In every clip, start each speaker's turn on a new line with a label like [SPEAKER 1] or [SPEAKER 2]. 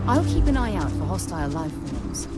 [SPEAKER 1] I'll keep an eye out for hostile life forms.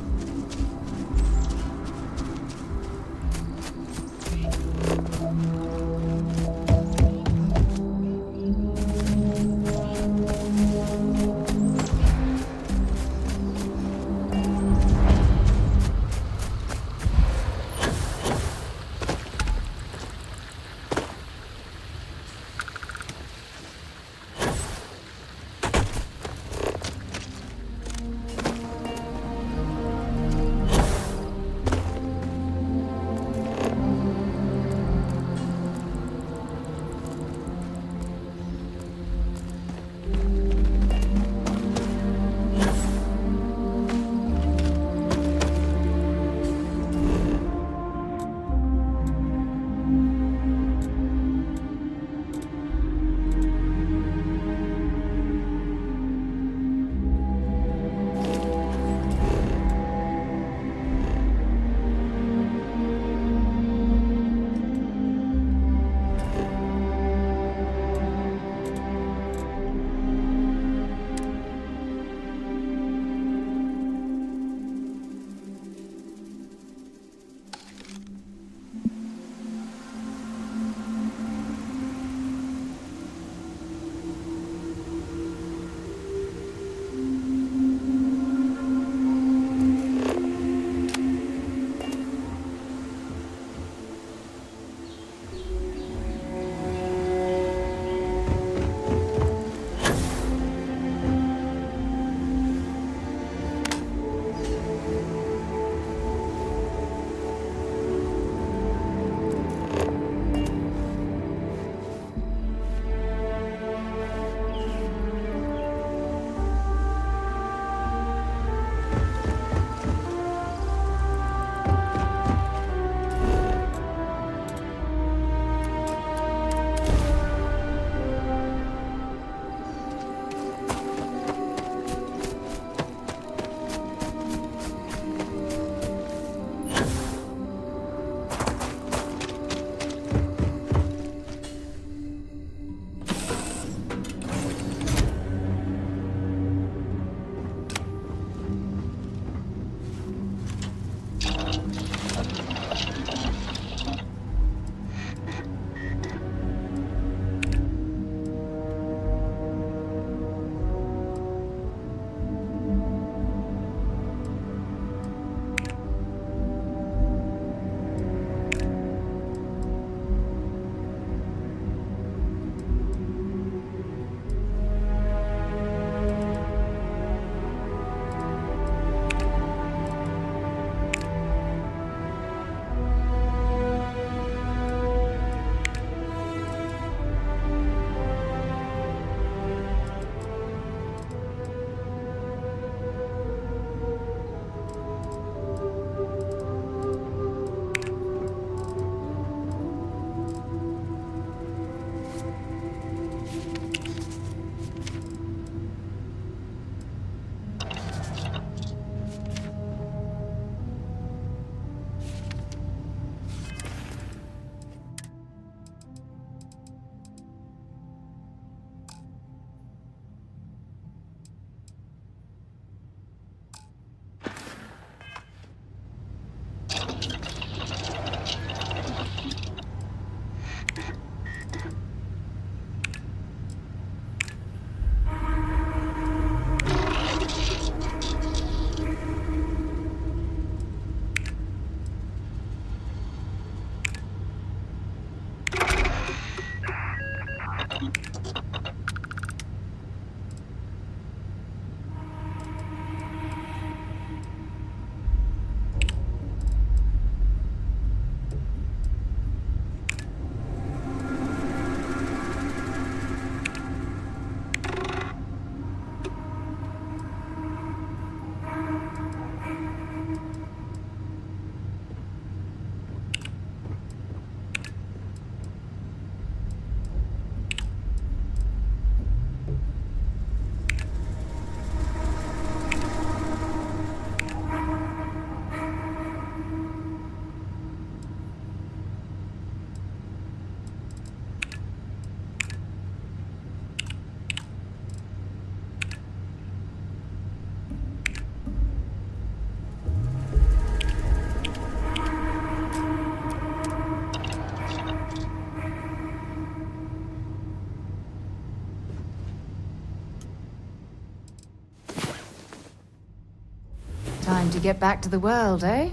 [SPEAKER 1] Time to get back to the world, eh?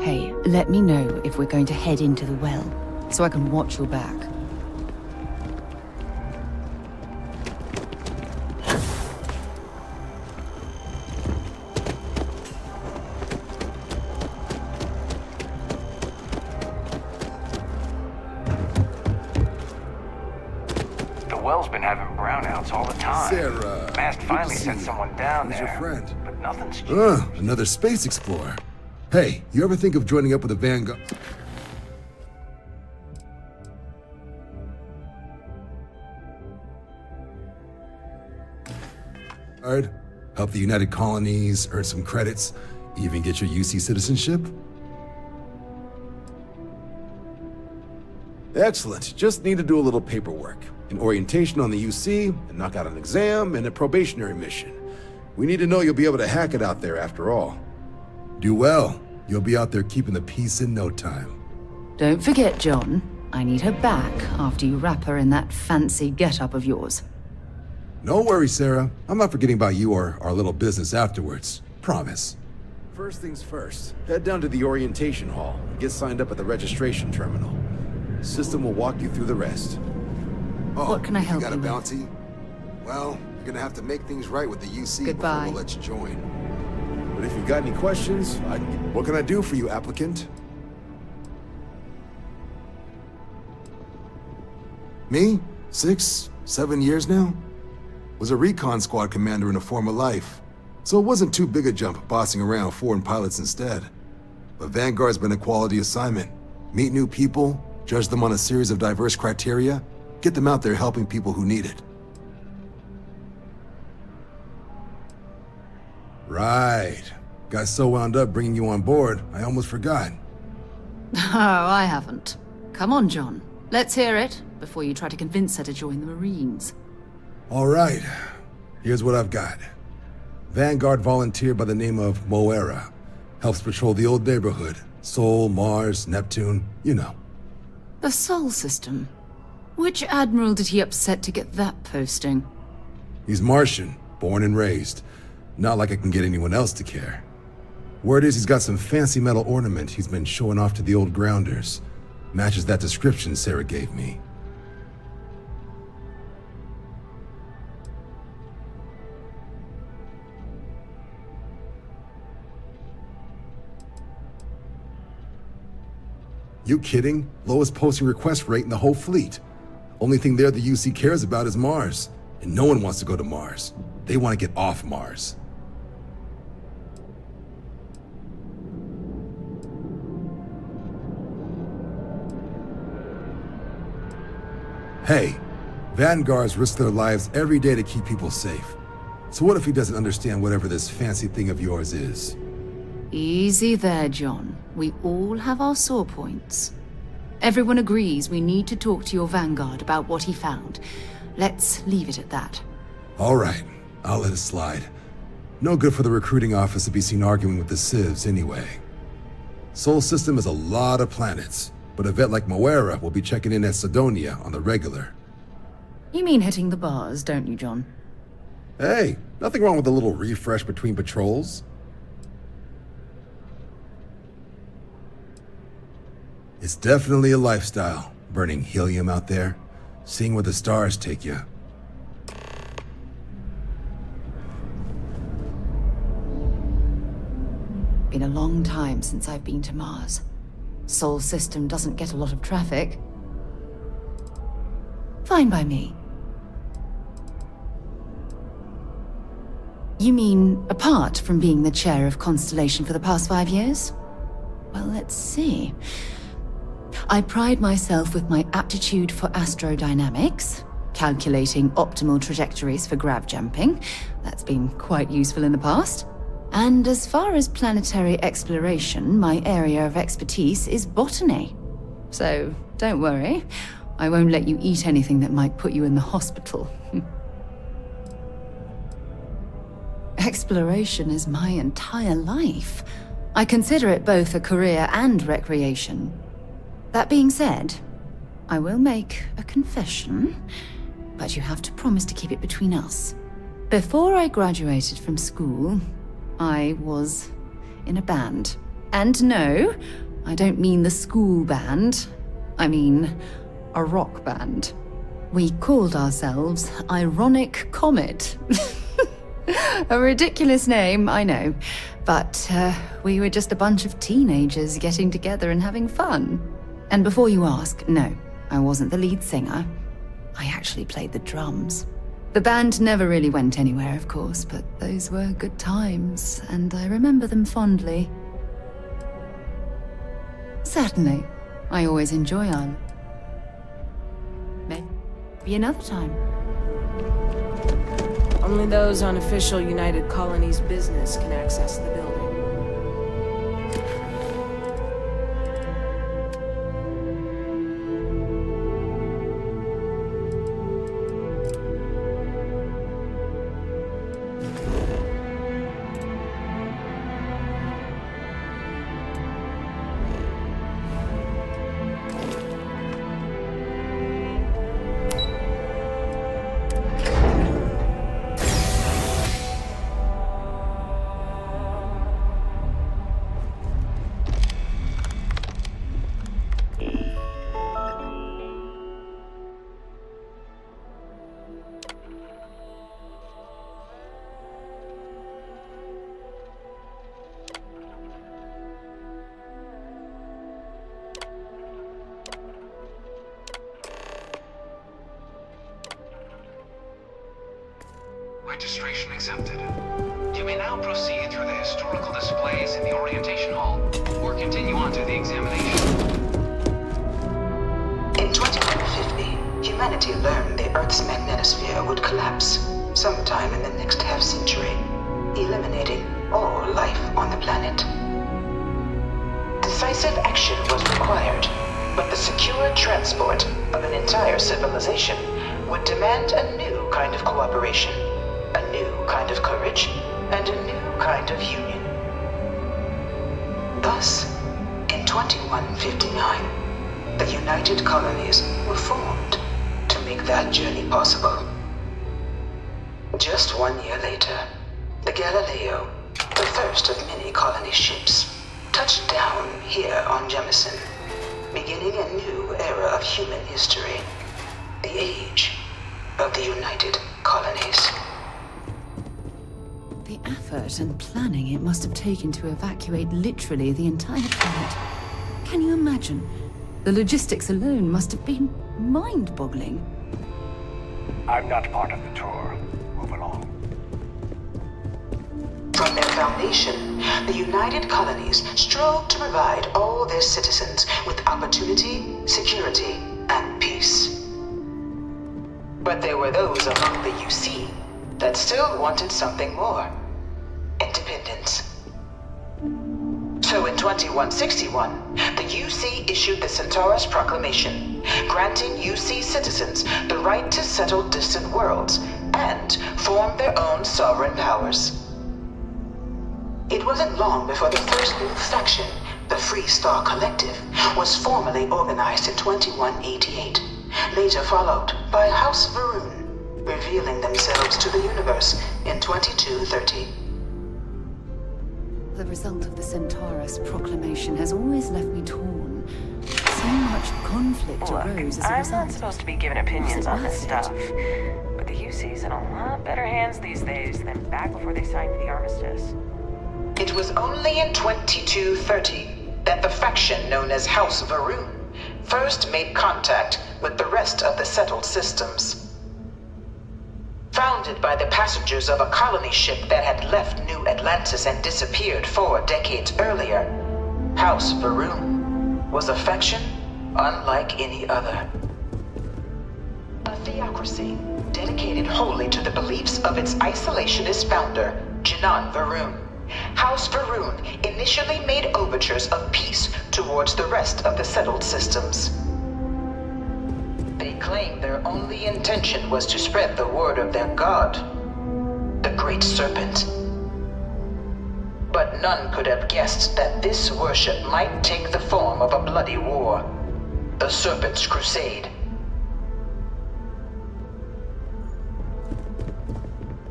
[SPEAKER 1] Hey, let me know if we're going to head into the well, so I can watch your back.
[SPEAKER 2] The well's been having brownouts all the time.
[SPEAKER 3] Sarah,
[SPEAKER 2] Mast
[SPEAKER 3] good
[SPEAKER 2] finally
[SPEAKER 3] to
[SPEAKER 2] sent
[SPEAKER 3] see you.
[SPEAKER 2] someone down
[SPEAKER 3] Who's
[SPEAKER 2] there.
[SPEAKER 3] your friend?
[SPEAKER 2] But nothing's changed.
[SPEAKER 3] Another space explorer. Hey, you ever think of joining up with a Vanguard? Help the United Colonies, earn some credits, even get your UC citizenship? Excellent. Just need to do a little paperwork. An orientation on the UC, and knock out an exam, and a probationary mission. We need to know you'll be able to hack it out there after all. Do well. You'll be out there keeping the peace in no time.
[SPEAKER 1] Don't forget, John. I need her back after you wrap her in that fancy get-up of yours.
[SPEAKER 3] No worries, Sarah. I'm not forgetting about you or our little business afterwards. Promise. First things first, head down to the orientation hall and get signed up at the registration terminal. The system will walk you through the rest. Oh,
[SPEAKER 1] What can I help
[SPEAKER 3] you got a
[SPEAKER 1] you with?
[SPEAKER 3] bounty? Well, you're gonna have to make things right with the UC
[SPEAKER 1] Goodbye.
[SPEAKER 3] before we'll let you join. But if you've got any questions, what can I do for you, applicant? Me? 6, 7 years now? Was a recon squad commander in a former life, so it wasn't too big a jump bossing around foreign pilots instead. But Vanguard's been a quality assignment. Meet new people, judge them on a series of diverse criteria, get them out there helping people who need it. Right. Got so wound up bringing you on board, I almost forgot.
[SPEAKER 1] Oh, I haven't. Come on, John. Let's hear it before you try to convince her to join the Marines.
[SPEAKER 3] All right, here's what I've got. Vanguard volunteer by the name of Moera. Helps patrol the old neighborhood. Sol, Mars, Neptune, you know.
[SPEAKER 1] The Sol system. Which admiral did he upset to get that posting?
[SPEAKER 3] He's Martian, born and raised. Not like I can get anyone else to care. Word is he's got some fancy metal ornament he's been showing off to the old grounders. Matches that description Sarah gave me. You kidding? Lowest posting request rate in the whole fleet. Only thing there the UC cares about is Mars. And no one wants to go to Mars. They want to get off Mars. Hey, Vanguards risk their lives every day to keep people safe. So what if he doesn't understand whatever this fancy thing of yours is?
[SPEAKER 1] Easy there, John. We all have our sore points. Everyone agrees we need to talk to your Vanguard about what he found. Let's leave it at that.
[SPEAKER 3] All right, I'll let it slide. No good for the recruiting office to be seen arguing with the civs anyway. Sol System is a lot of planets, but a vet like Moera will be checking in at Sidonia on the regular.
[SPEAKER 1] You mean hitting the bars, don't you, John?
[SPEAKER 3] Hey, nothing wrong with a little refresh between patrols. It's definitely a lifestyle, burning helium out there, seeing where the stars take you.
[SPEAKER 1] Been a long time since I've been to Mars. Sol System doesn't get a lot of traffic. Fine by me. You mean apart from being the chair of Constellation for the past 5 years? Well, let's see. I pride myself with my aptitude for astrodynamics, calculating optimal trajectories for grav jumping. That's been quite useful in the past. And as far as planetary exploration, my area of expertise is botany. So don't worry, I won't let you eat anything that might put you in the hospital. Exploration is my entire life. I consider it both a career and recreation. That being said, I will make a confession, but you have to promise to keep it between us. Before I graduated from school, I was in a band. And no, I don't mean the school band. I mean a rock band. We called ourselves Ironic Comet. A ridiculous name, I know. But we were just a bunch of teenagers getting together and having fun. And before you ask, no, I wasn't the lead singer. I actually played the drums. The band never really went anywhere, of course, but those were good times, and I remember them fondly. Certainly. I always enjoy Ireland. Maybe another time.
[SPEAKER 4] Only those on official United Colonies business can access the building.
[SPEAKER 2] Registration accepted. You may now proceed through the historical displays in the orientation hall, or continue on to the examination.
[SPEAKER 5] In 2150, humanity learned the Earth's magnetosphere would collapse sometime in the next half-century, eliminating all life on the planet. Decisive action was required, but the secure transport of an entire civilization would demand a new kind of cooperation, a new kind of courage, and a new kind of union. Thus, in 2159, the United Colonies were formed to make that journey possible. Just 1 year later, the Galileo, the first of many colony ships, touched down here on Jemison, beginning a new era of human history, the age of the United Colonies.
[SPEAKER 1] The effort and planning it must have taken to evacuate literally the entire planet. Can you imagine? The logistics alone must have been mind-boggling.
[SPEAKER 6] I'm not part of the tour. Move along.
[SPEAKER 5] From their foundation, the United Colonies strove to provide all their citizens with opportunity, security, and peace. But there were those among the UC that still wanted something more. Independence. So in 2161, the UC issued the Centaurus Proclamation, granting UC citizens the right to settle distant worlds and form their own sovereign powers. It wasn't long before the first new faction, the Free Star Collective, was formally organized in 2188, later followed by House Varun, revealing themselves to the universe in 2230.
[SPEAKER 1] The result of the Centaurus Proclamation has always left me torn. So much conflict arose as a
[SPEAKER 7] I'm
[SPEAKER 1] result.
[SPEAKER 7] not supposed to be giving opinions on this stuff, but the UC's in a lot better hands these days than back before they signed the armistice.
[SPEAKER 5] It was only in 2230 that the faction known as House Varun first made contact with the rest of the settled systems. Founded by the passengers of a colony ship that had left New Atlantis and disappeared 4 decades earlier, House Varun was a faction unlike any other. A theocracy dedicated wholly to the beliefs of its isolationist founder, Jinan Varun. House Varun initially made overtures of peace towards the rest of the settled systems. They claimed their only intention was to spread the word of their god, the Great Serpent. But none could have guessed that this worship might take the form of a bloody war, the Serpent's Crusade.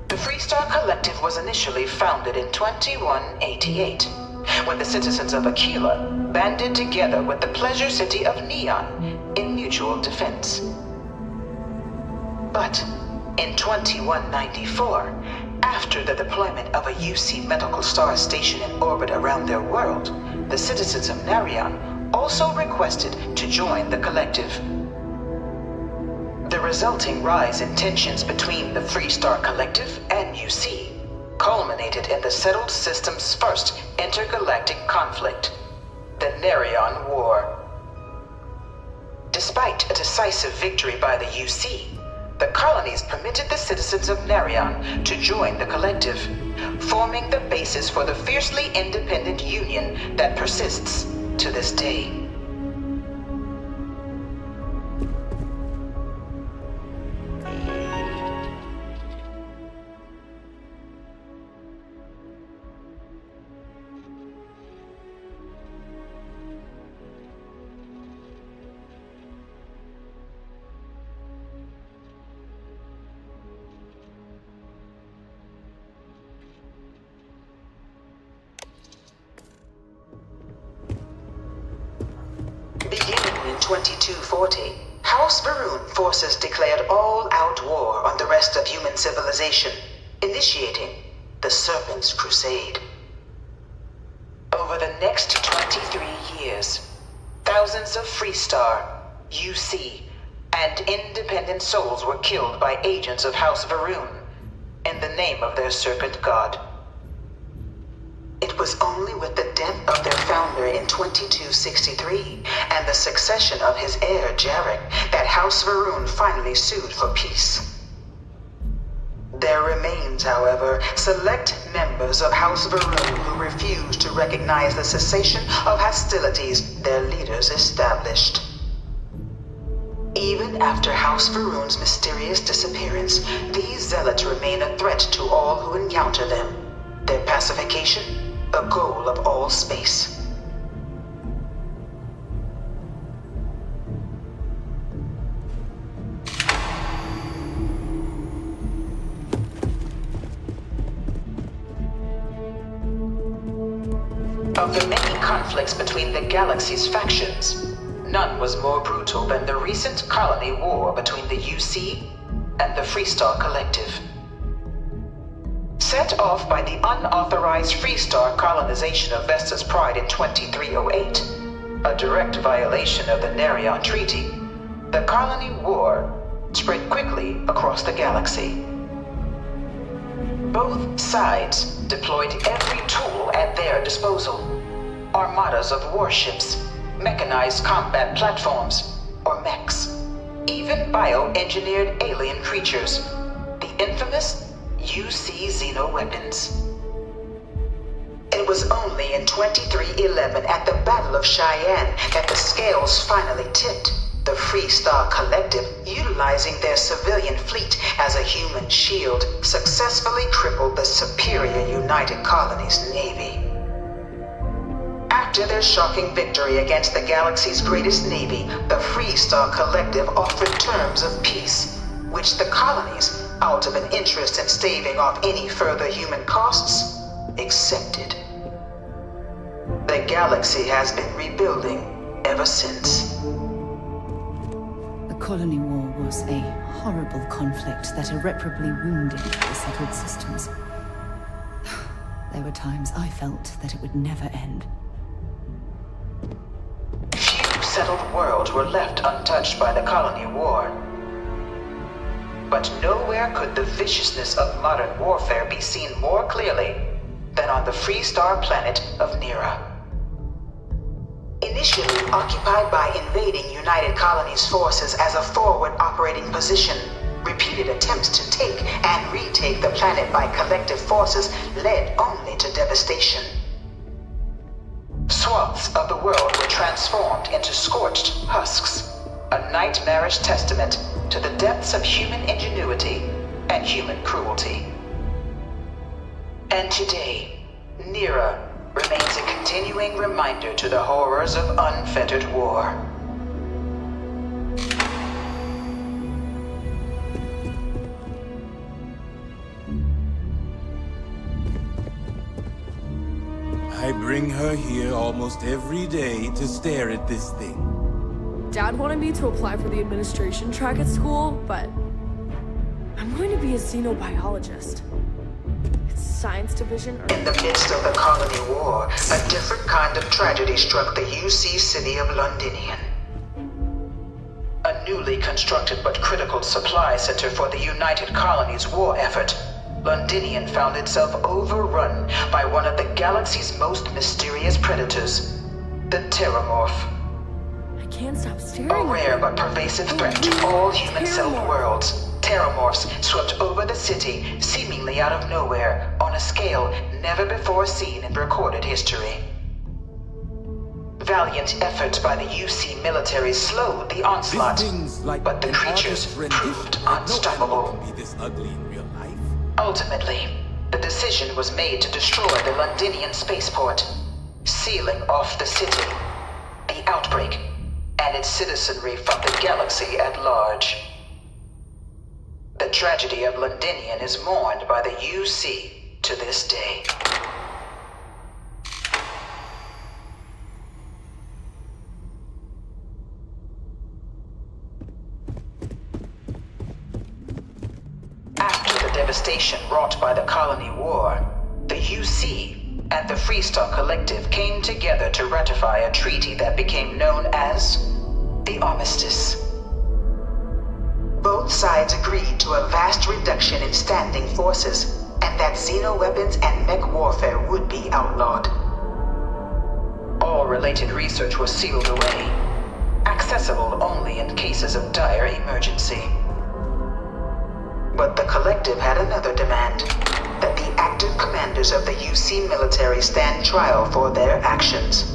[SPEAKER 5] The Freestar Collective was initially founded in 2188, when the citizens of Aquila banded together with the pleasure city of Neon in mutual defense. But in 2194, after the deployment of a UC medical star station in orbit around their world, the citizens of Narion also requested to join the collective. The resulting rise in tensions between the Freestar Collective and UC culminated in the settled system's first intergalactic conflict, the Narion War. Despite a decisive victory by the UC, the colonies permitted the citizens of Narion to join the collective, forming the basis for the fiercely independent union that persists to this day. Beginning in 2240, House Varun forces declared all-out war on the rest of human civilization, initiating the Serpent's Crusade. Over the next 23 years, thousands of Freestar, UC, and independent souls were killed by agents of House Varun in the name of their serpent god. It was only with the death of their founder in 2263 and the succession of his heir, Jarek, that House Varun finally sued for peace. There remains, however, select members of House Varun who refuse to recognize the cessation of hostilities their leaders established. Even after House Varun's mysterious disappearance, these zealots remain a threat to all who encounter them. Their pacification, a goal of all space. Of the many conflicts between the galaxy's factions, none was more brutal than the recent colony war between the UC and the Freestar Collective. Set off by the unauthorized Freestar colonization of Vesta's Pride in 2308, a direct violation of the Nerion Treaty, the colony war spread quickly across the galaxy. Both sides deployed every tool at their disposal. Armadas of warships, mechanized combat platforms, or mechs. Even bioengineered alien creatures, the infamous UC xenoweapons. It was only in 2311 at the Battle of Cheyenne that the scales finally tipped. The Freestar Collective, utilizing their civilian fleet as a human shield, successfully crippled the superior United Colonies Navy. After their shocking victory against the galaxy's greatest navy, the Freestar Collective offered terms of peace, which the colonies, out of an interest in staving off any further human costs, accepted. The galaxy has been rebuilding ever since.
[SPEAKER 1] The Colony War was a horrible conflict that irreparably wounded the settled systems. There were times I felt that it would never end.
[SPEAKER 5] Few settled worlds were left untouched by the Colony War. But nowhere could the viciousness of modern warfare be seen more clearly than on the Freestar planet of Nera. Initially occupied by invading United Colonies forces as a forward operating position, repeated attempts to take and retake the planet by collective forces led only to devastation. Swaths of the world were transformed into scorched husks, a nightmarish testament to the depths of human ingenuity and human cruelty. And today, Nera remains a continuing reminder to the horrors of unfettered war.
[SPEAKER 8] I bring her here almost every day to stare at this thing.
[SPEAKER 4] Dad wanted me to apply for the administration track at school, but I'm going to be a xenobiologist. Science division or...
[SPEAKER 5] In the midst of the Colony War, a different kind of tragedy struck the UC city of Londinian. A newly constructed but critical supply center for the United Colonies' war effort, Londinian found itself overrun by one of the galaxy's most mysterious predators, the Terramorph.
[SPEAKER 4] I can't stop staring.
[SPEAKER 5] A rare but pervasive threat to all human-celled worlds. Terramorphs swept over the city, seemingly out of nowhere, on a scale never before seen in recorded history. Valiant efforts by the UC military slowed the onslaught, but the creatures proved unstoppable.
[SPEAKER 8] This ugly in real life.
[SPEAKER 5] Ultimately, the decision was made to destroy the Londinian spaceport, sealing off the city, the outbreak, and its citizenry from the galaxy at large. The tragedy of Londinian is mourned by the UC to this day. After the devastation wrought by the Colony War, the UC and the Freestar Collective came together to ratify a treaty that became known as the Armistice. Both sides agreed to a vast reduction in standing forces, and that xenoweapons and mech warfare would be outlawed. All related research was sealed away, accessible only in cases of dire emergency. But the Collective had another demand, that the active commanders of the UC military stand trial for their actions.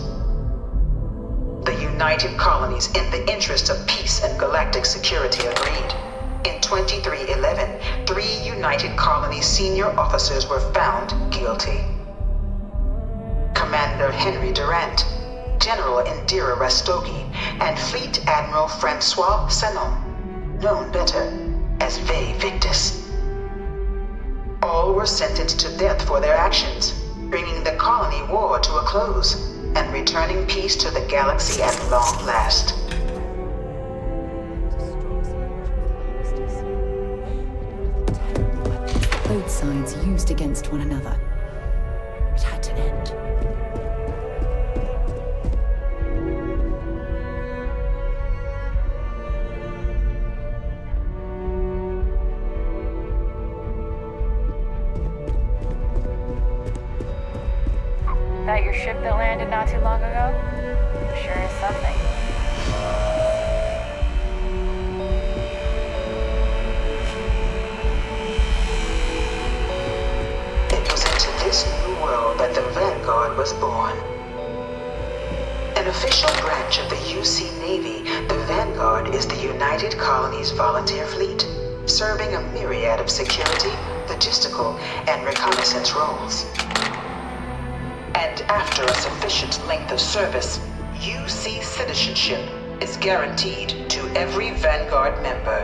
[SPEAKER 5] The United Colonies, in the interest of peace and galactic security, agreed. In 2311, 3 United Colonies senior officers were found guilty. Commander Henry Durant, General Indira Rastogi, and Fleet Admiral Francois Sanon, known better as Ve Victus. All were sentenced to death for their actions, bringing the Colony War to a close and returning peace to the galaxy at long last.
[SPEAKER 1] Both sides used against one another. It had to end.
[SPEAKER 7] that your ship that landed not too long ago? Sure is something.
[SPEAKER 5] It was into this new world that the Vanguard was born. An official branch of the UC Navy, the Vanguard is the United Colonies Volunteer Fleet, serving a myriad of security, logistical, and reconnaissance roles. And after a sufficient length of service, UC citizenship is guaranteed to every Vanguard member.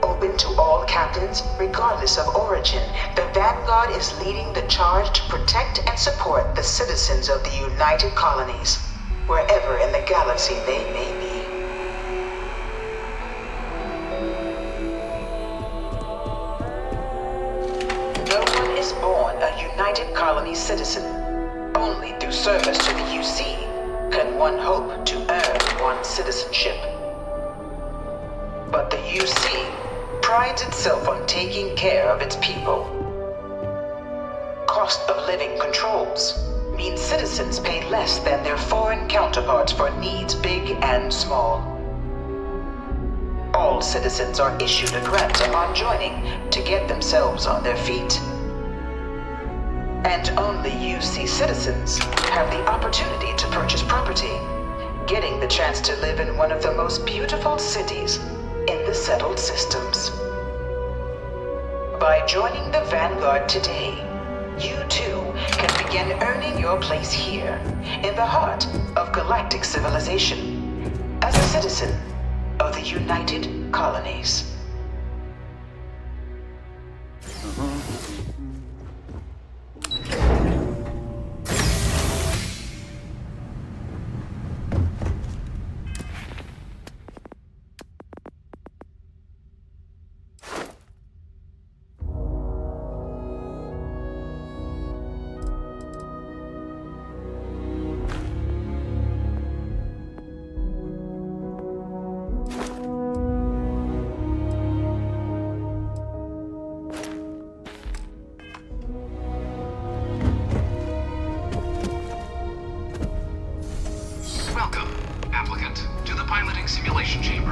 [SPEAKER 5] Open to all captains, regardless of origin, the Vanguard is leading the charge to protect and support the citizens of the United Colonies, wherever in the galaxy they may be. No one is born a United Colony citizen. Only through service to the UC can one hope to earn one's citizenship. But the UC prides itself on taking care of its people. Cost of living controls mean citizens pay less than their foreign counterparts for needs big and small. All citizens are issued a grant upon joining to get themselves on their feet. And only UC citizens have the opportunity to purchase property, getting the chance to live in one of the most beautiful cities in the settled systems. By joining the Vanguard today, you too can begin earning your place here, in the heart of galactic civilization, as a citizen of the United Colonies.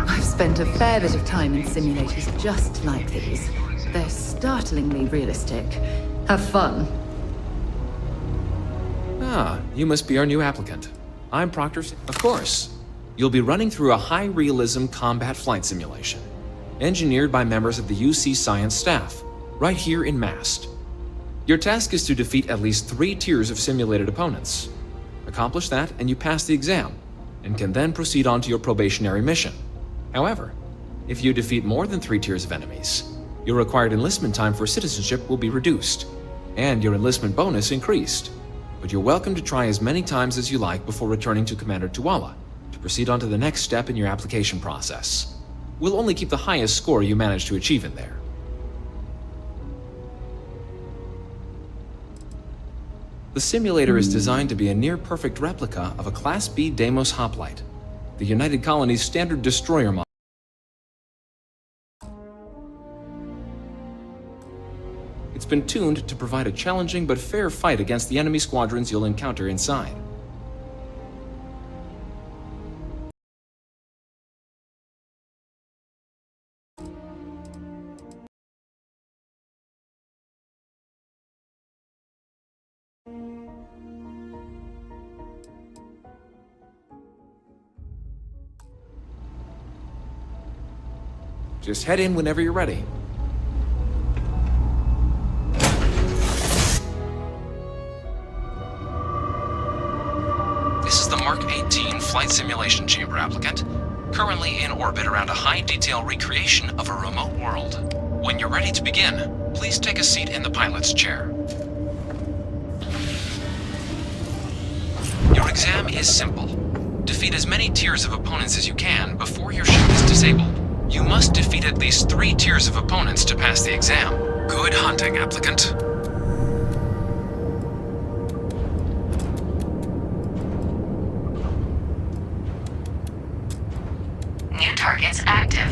[SPEAKER 1] I've spent a fair bit of time in simulators just like these. They're startlingly realistic. Have fun.
[SPEAKER 9] Ah, you must be our new applicant. I'm Proctor. Of course. You'll be running through a high-realism combat flight simulation, engineered by members of the UC science staff, right here in Mast. Your task is to defeat at least 3 tiers of simulated opponents. Accomplish that, and you pass the exam, and can then proceed on to your probationary mission. However, if you defeat more than 3 tiers of enemies, your required enlistment time for citizenship will be reduced, and your enlistment bonus increased. But you're welcome to try as many times as you like before returning to Commander Tuala to proceed on to the next step in your application process. We'll only keep the highest score you manage to achieve in there. The simulator is designed to be a near-perfect replica of a Class B Deimos hoplite, the United Colony's standard destroyer model. It's been tuned to provide a challenging but fair fight against the enemy squadrons you'll encounter inside. Just head in whenever you're ready. This is the Mark 18 Flight Simulation Chamber applicant, currently in orbit around a high-detail recreation of a remote world. When you're ready to begin, please take a seat in the pilot's chair. Your exam is simple. Defeat as many tiers of opponents as you can before your ship is disabled. You must defeat at least 3 tiers of opponents to pass the exam. Good hunting, applicant.
[SPEAKER 7] New targets active.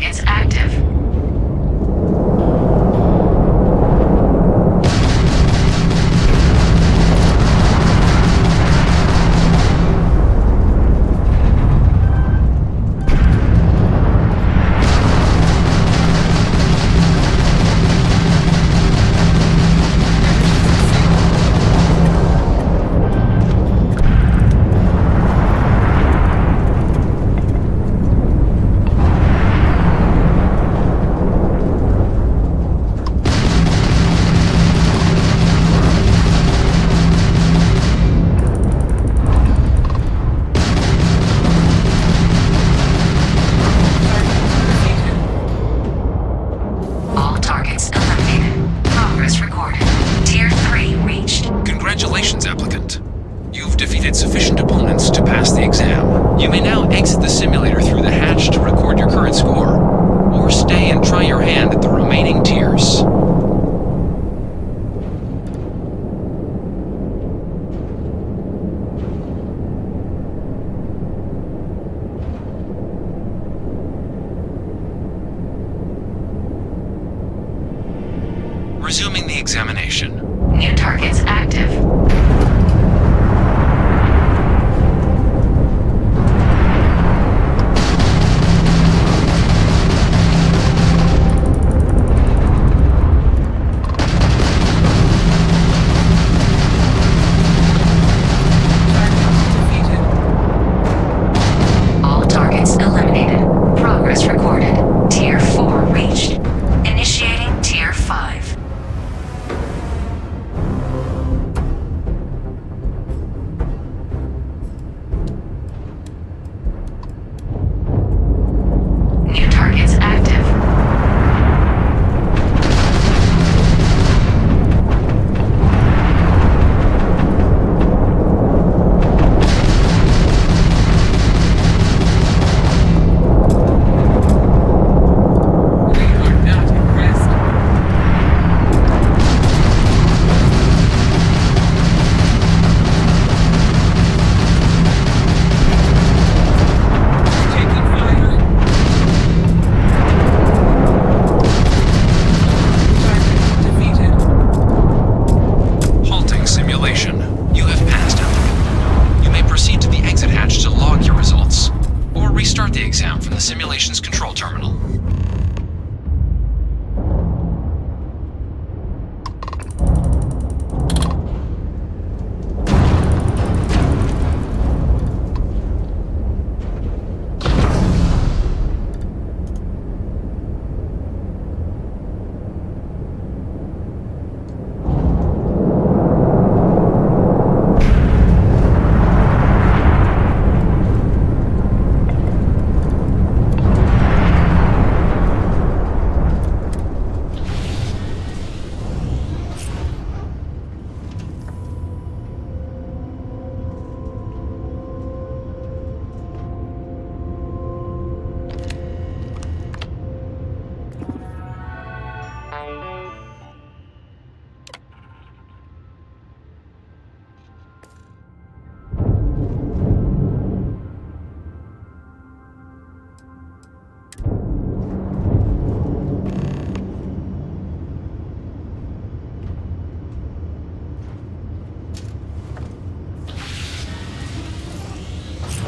[SPEAKER 7] targets active. All targets eliminated. Progress recorded. Tier 3 reached.
[SPEAKER 9] Congratulations, applicant. You've defeated sufficient opponents to pass the exam. You may now exit the simulator through the hatch to record your current score, or stay and try your hand at the remaining tiers. Resuming the examination.
[SPEAKER 7] New targets active. All targets eliminated. Progress recorded. Tier 4 reached. Initiating Tier 5. New targets active.
[SPEAKER 9] Halting simulation. You have passed, applicant. You may proceed to the exit hatch to log your results, or restart the exam from the simulation's control terminal.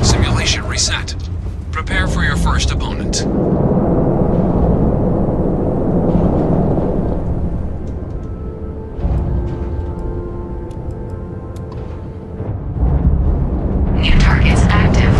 [SPEAKER 9] Simulation reset. Prepare for your first opponent.
[SPEAKER 7] New targets active.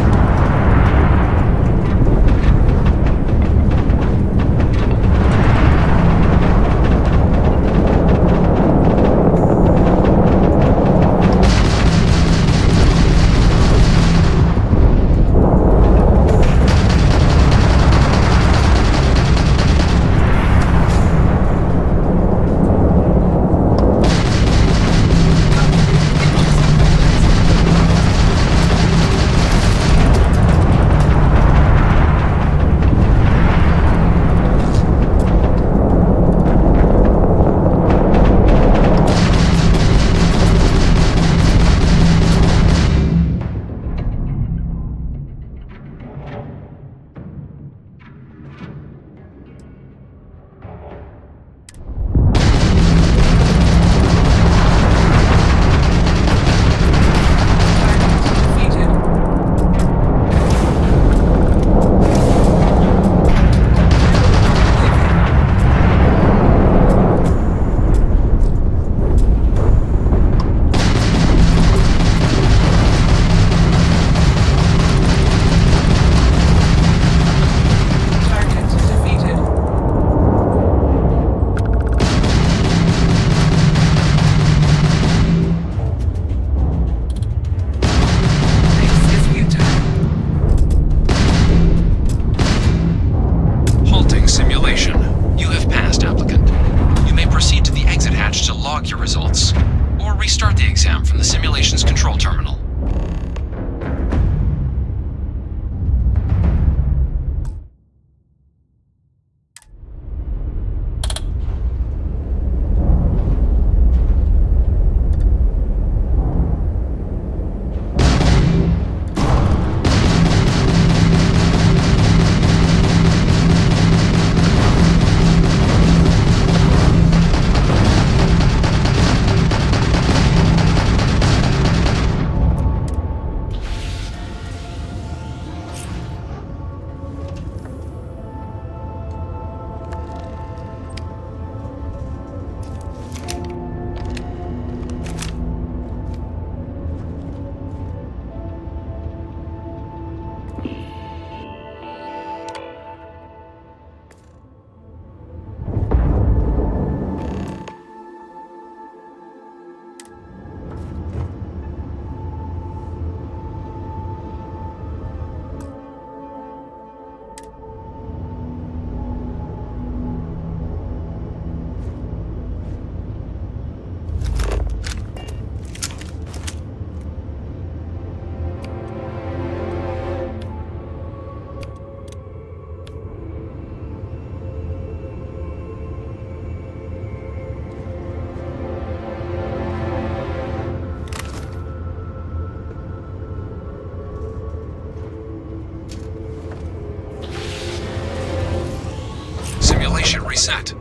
[SPEAKER 9] simulation reset.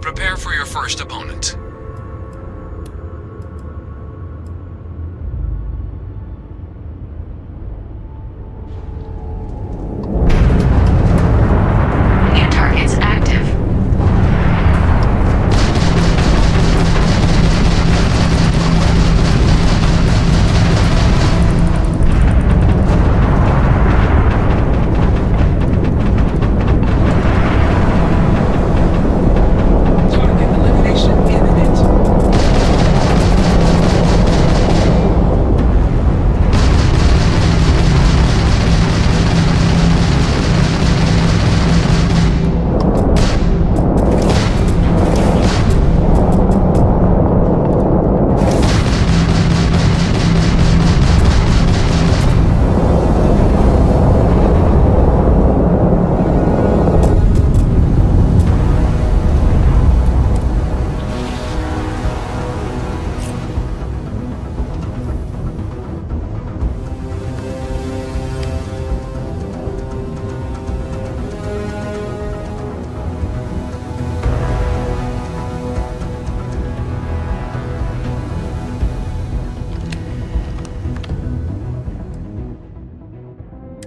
[SPEAKER 9] Prepare for your first opponent.
[SPEAKER 7] New targets active.
[SPEAKER 2] Target elimination imminent.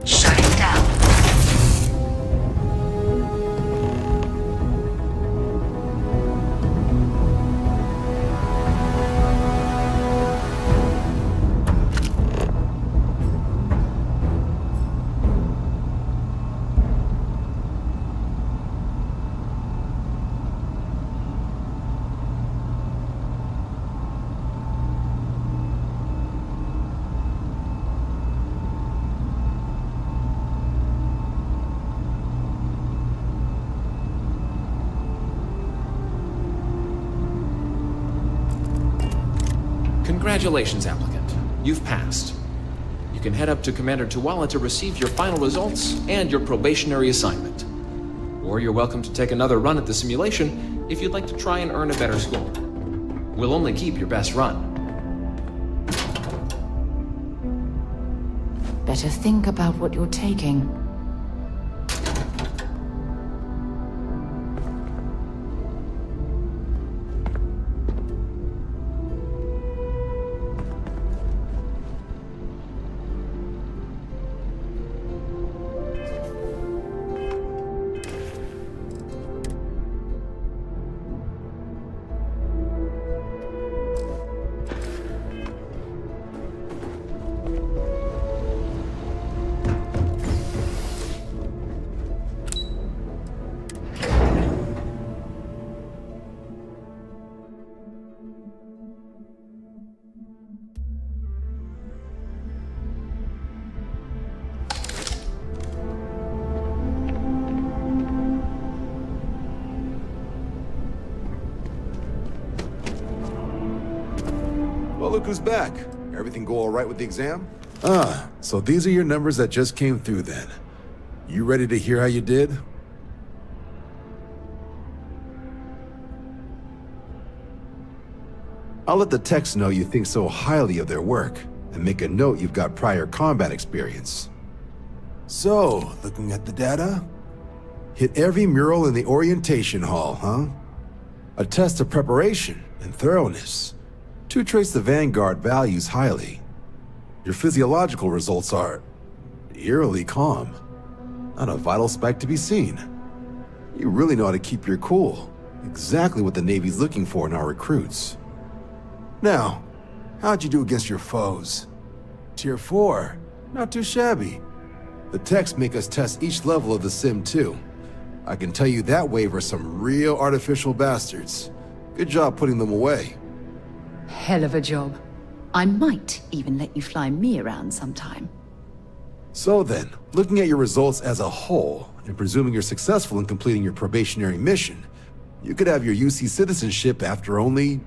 [SPEAKER 7] Shutting down.
[SPEAKER 9] Congratulations, applicant. You've passed. You can head up to Commander Tuwala to receive your final results and your probationary assignment. Or you're welcome to take another run at the simulation if you'd like to try and earn a better score. We'll only keep your best run.
[SPEAKER 1] Better think about what you're taking.
[SPEAKER 3] Well, look who's back. Everything go all right with the exam? So these are your numbers that just came through then. You ready to hear how you did? I'll let the techs know you think so highly of their work, and make a note you've got prior combat experience. So, looking at the data? Hit every mural in the orientation hall, huh? A test of preparation and thoroughness. Two traits the Vanguard values highly. Your physiological results are eerily calm. Not a vital spike to be seen. You really know how to keep your cool. Exactly what the Navy's looking for in our recruits. Now, how'd you do against your foes? Tier 4. Not too shabby. The techs make us test each level of the sim too. I can tell you that wave are some real artificial bastards. Good job putting them away.
[SPEAKER 1] Hell of a job. I might even let you fly me around sometime.
[SPEAKER 3] So then, looking at your results as a whole, and presuming you're successful in completing your probationary mission, you could have your UC citizenship after only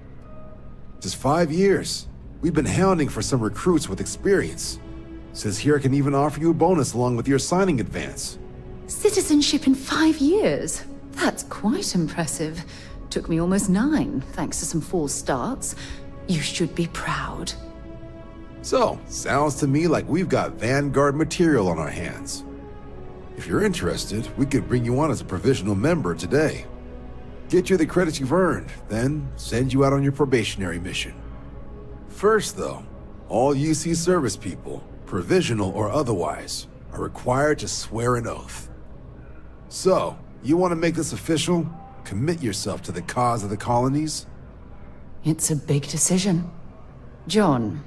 [SPEAKER 3] just 5 years. We've been hounding for some recruits with experience. Says here I can even offer you a bonus along with your signing advance.
[SPEAKER 1] Citizenship in 5 years? That's quite impressive. Took me almost 9, thanks to some false starts. You should be proud.
[SPEAKER 3] So, sounds to me like we've got Vanguard material on our hands. If you're interested, we could bring you on as a provisional member today.
[SPEAKER 10] Get you the credits you've earned, then send you out on your probationary mission. First, though, all UC service people, provisional or otherwise, are required to swear an oath. So, you want to make this official? Commit yourself to the cause of the colonies?
[SPEAKER 1] It's a big decision. John,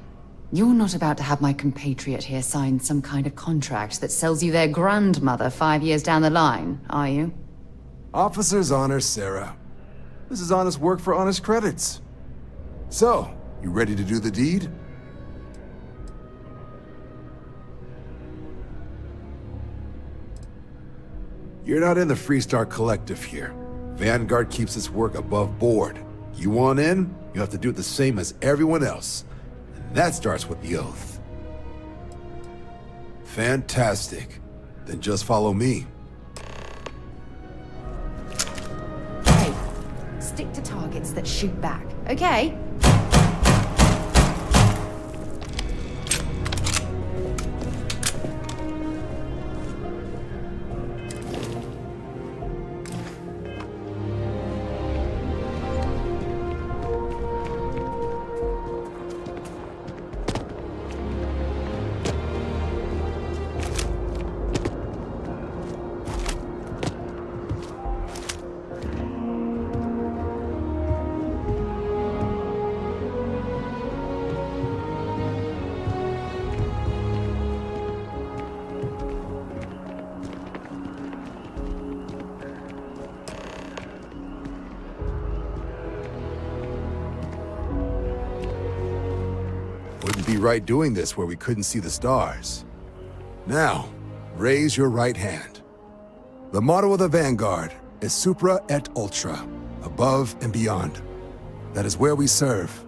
[SPEAKER 1] you're not about to have my compatriot here sign some kind of contract that sells you their grandmother 5 years down the line, are you?
[SPEAKER 3] Officer's honor, Sarah. This is honest work for honest credits. So, you ready to do the deed?
[SPEAKER 10] You're not in the Freestar Collective here. Vanguard keeps its work above board. You want in, you have to do it the same as everyone else. And that starts with the oath. Fantastic. Then just follow me.
[SPEAKER 1] Hey, stick to targets that shoot back, okay?
[SPEAKER 3] Wouldn't be right doing this where we couldn't see the stars. Now, raise your right hand. The motto of the Vanguard is Supra et Ultra, above and beyond. That is where we serve,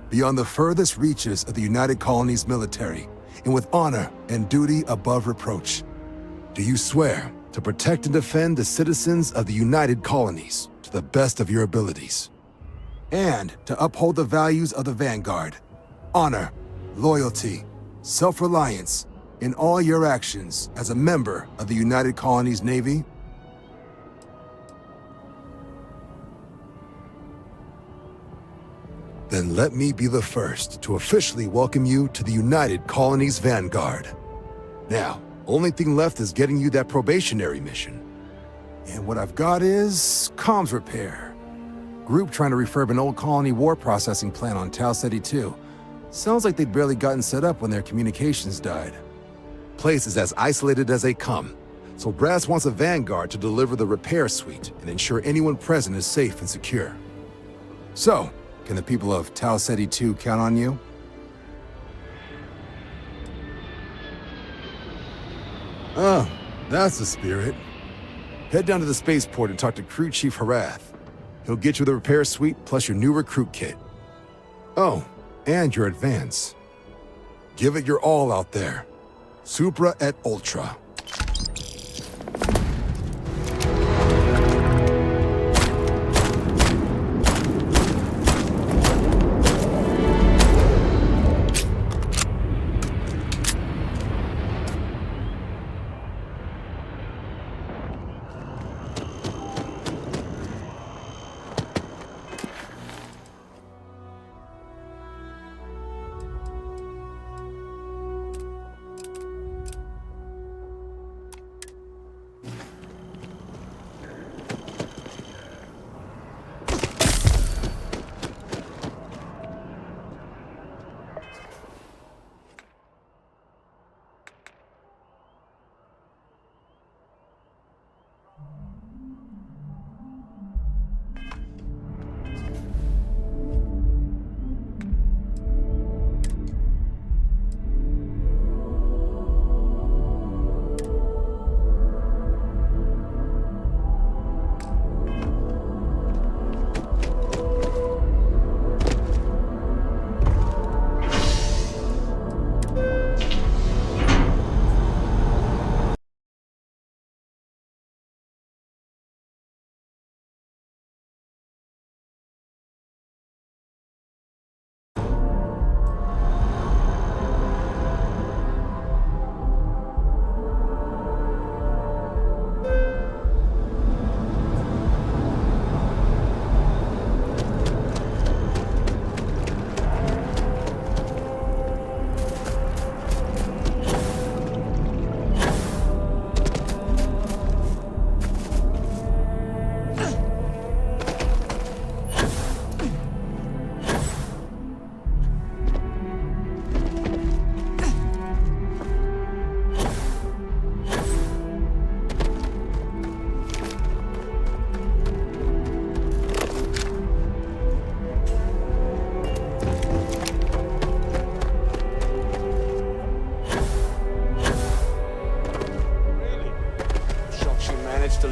[SPEAKER 3] beyond the furthest reaches of the United Colonies military, and with honor and duty above reproach. Do you swear to protect and defend the citizens of the United Colonies to the best of your abilities? And to uphold the values of the Vanguard, honor, loyalty, self-reliance in all your actions as a member of the United Colonies Navy? Then let me be the first to officially welcome you to the United Colonies Vanguard. Now, only thing left is getting you that probationary mission. And what I've got is comms repair. Group trying to refurb an old colony war processing plant on Tau Ceti 2. Sounds like they'd barely gotten set up when their communications died. Place is as isolated as they come, so Brass wants a Vanguard to deliver the repair suite and ensure anyone present is safe and secure. So, can the people of Tau Ceti 2 count on you? Oh, that's the spirit. Head down to the spaceport and talk to Crew Chief Harath. He'll get you the repair suite plus your new recruit kit. Oh, and your advance. Give it your all out there. Supra et Ultra.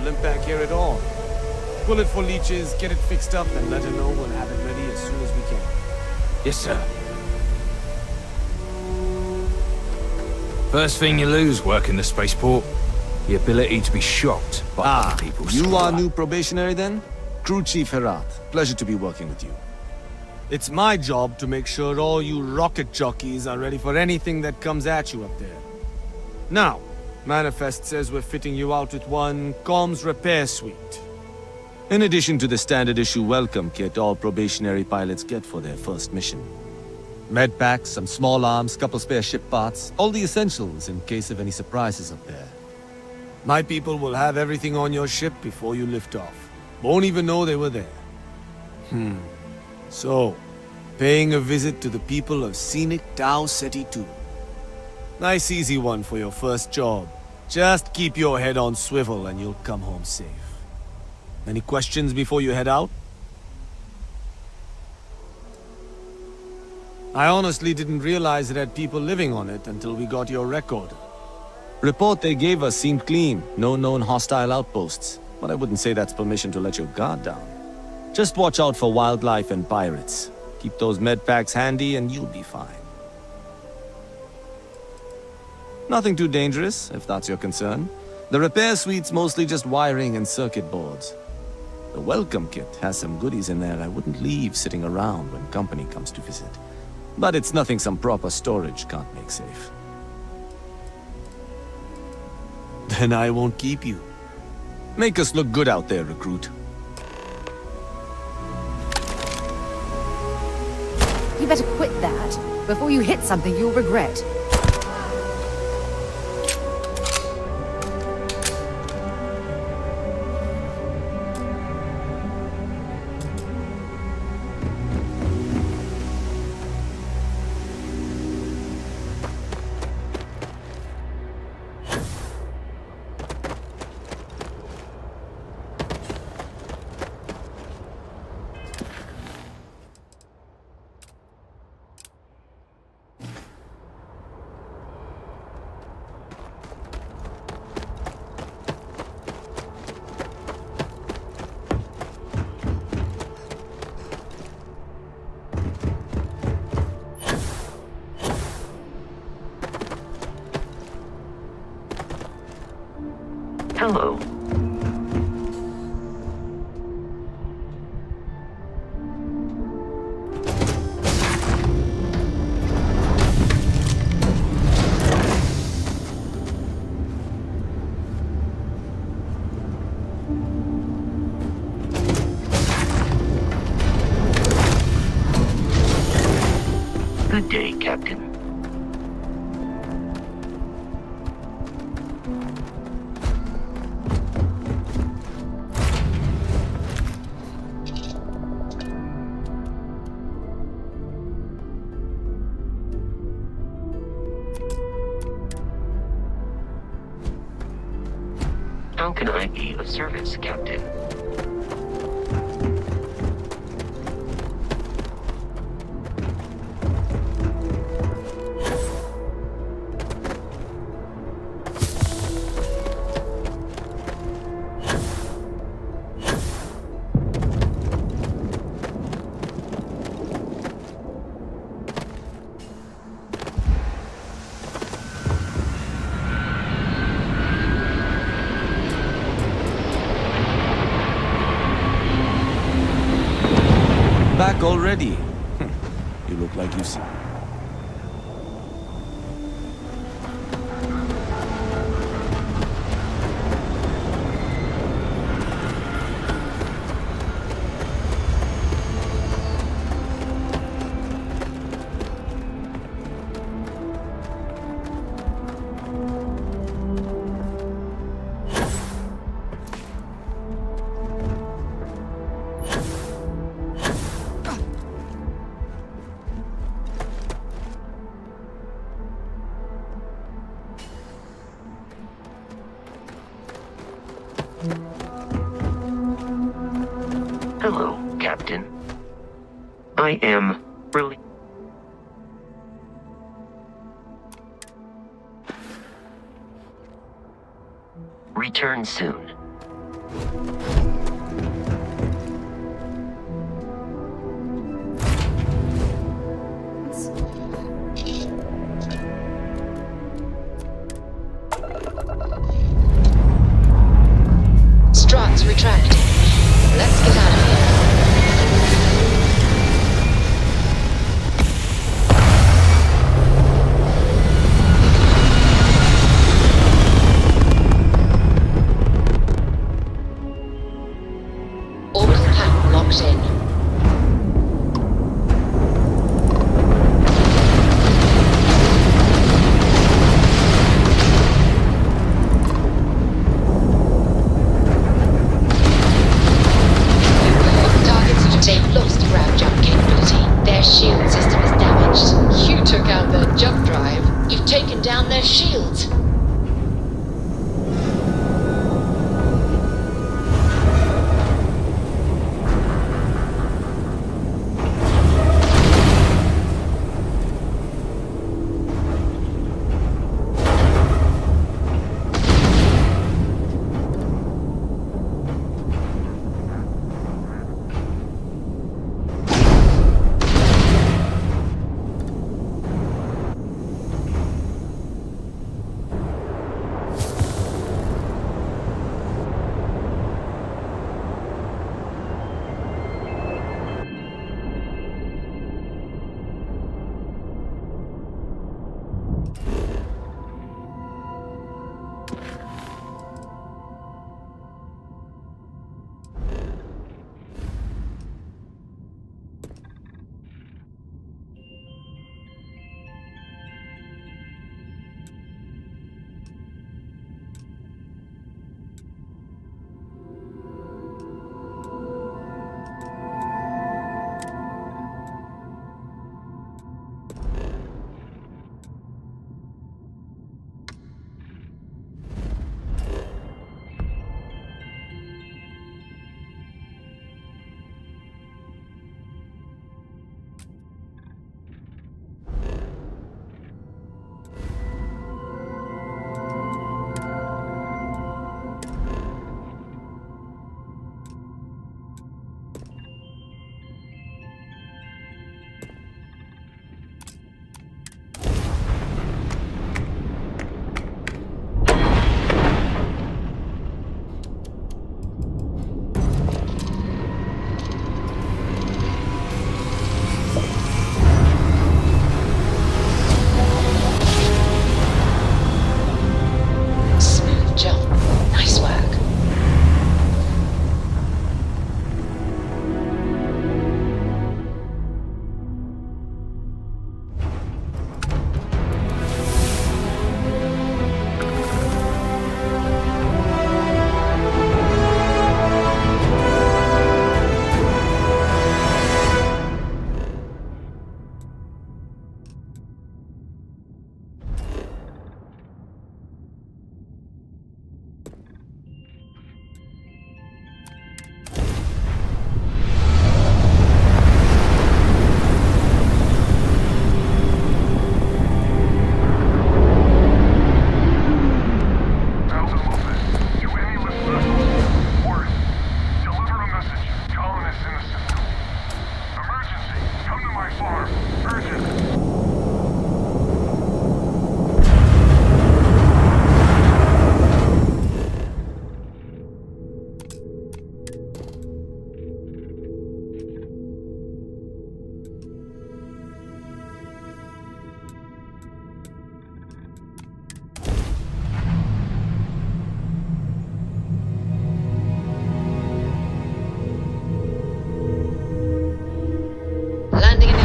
[SPEAKER 11] limp back here at all. Pull it for leeches, get it fixed up, and let her know we'll have it ready as soon as we can.
[SPEAKER 12] Yes, sir. First thing you lose working the spaceport, the ability to be shocked by other people's
[SPEAKER 11] you
[SPEAKER 12] supply.
[SPEAKER 11] are new probationary then? Crew Chief Herat. Pleasure to be working with you. It's my job to make sure all you rocket jockeys are ready for anything that comes at you up there. Now, Manifest says we're fitting you out with one comms repair suite. In addition to the standard issue welcome kit all probationary pilots get for their first mission. Med packs, some small arms, couple spare ship parts, all the essentials in case of any surprises up there. My people will have everything on your ship before you lift off. Won't even know they were there. So, paying a visit to the people of scenic Tau Ceti 2. Nice easy one for your first job. Just keep your head on swivel and you'll come home safe. Any questions before you head out? I honestly didn't realize it had people living on it until we got your record. Report they gave us seemed clean, no known hostile outposts, but I wouldn't say that's permission to let your guard down. Just watch out for wildlife and pirates. Keep those med packs handy and you'll be fine. Nothing too dangerous, if that's your concern. The repair suite's mostly just wiring and circuit boards. The welcome kit has some goodies in there I wouldn't leave sitting around when company comes to visit. But it's nothing some proper storage can't make safe. Then I won't keep you. Make us look good out there, recruit.
[SPEAKER 1] You better quit that. Before you hit something you'll regret.
[SPEAKER 7] Hello. Good day, Captain. How can I be of service, Captain?
[SPEAKER 11] Back already? You look like you've seen.
[SPEAKER 7] Hello, Captain. I am really... Return soon.
[SPEAKER 5] Struts retracting. Let's get out of here. Orbital pattern locked in. They've lost ground jump capability. Their shield system is damaged. You took out their jump drive. You've taken down their shields.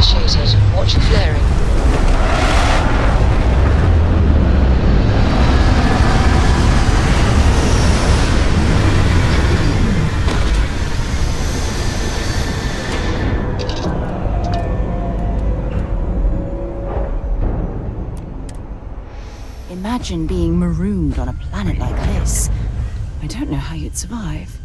[SPEAKER 5] initiated. Watch flaring.
[SPEAKER 1] Imagine being marooned on a planet like this. I don't know how you'd survive.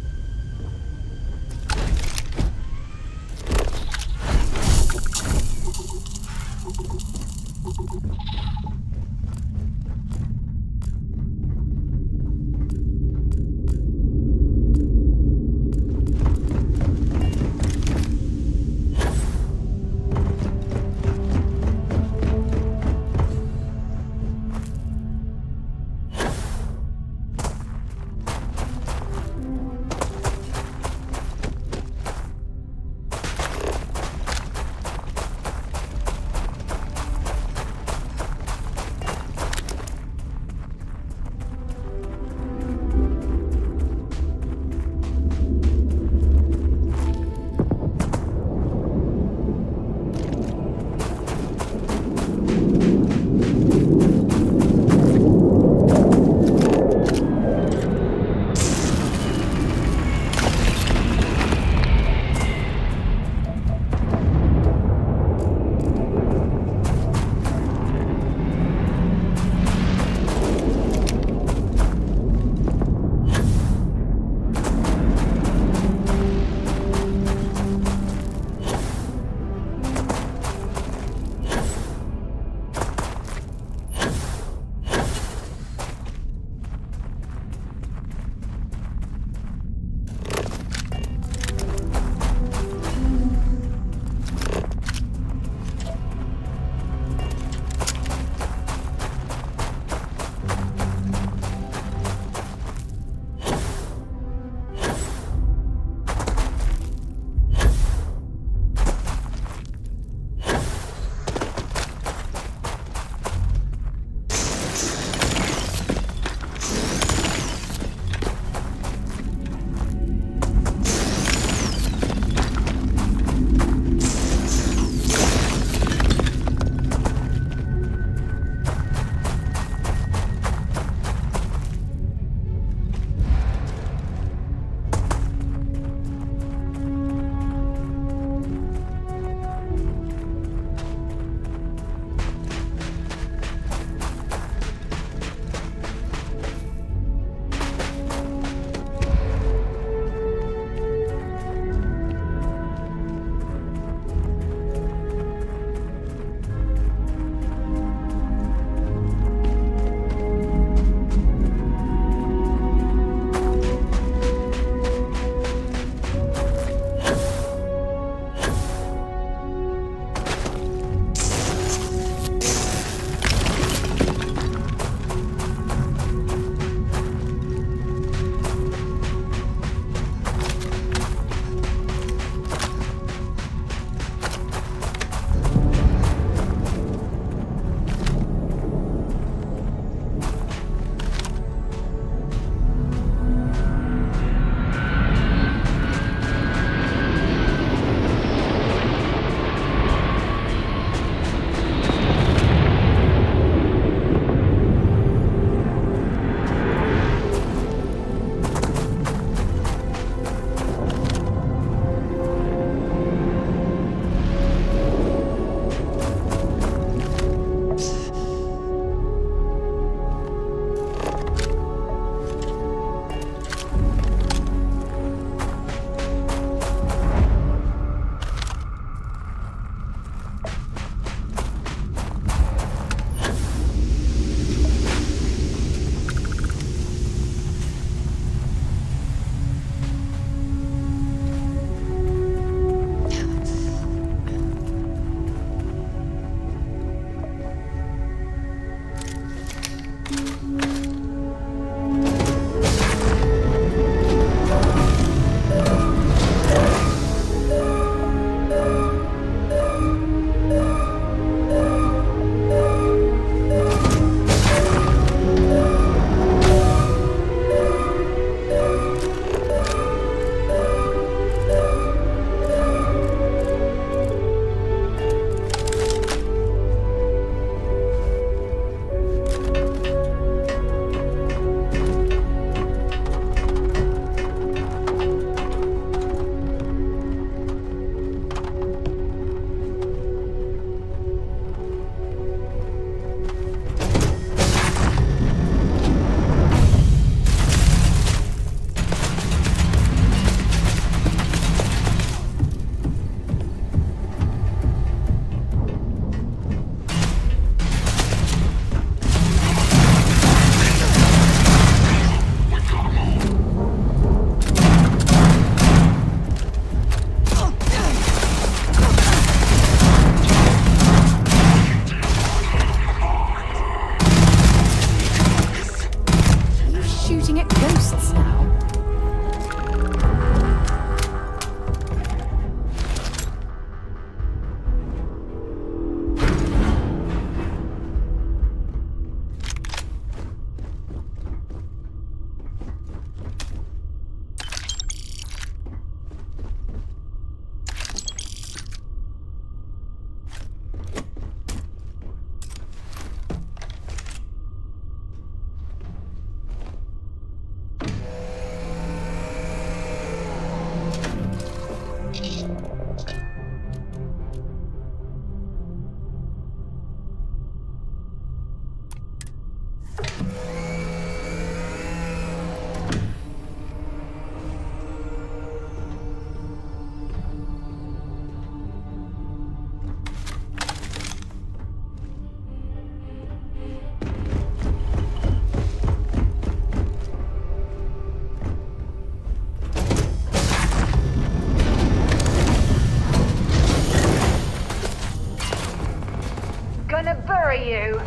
[SPEAKER 13] are you?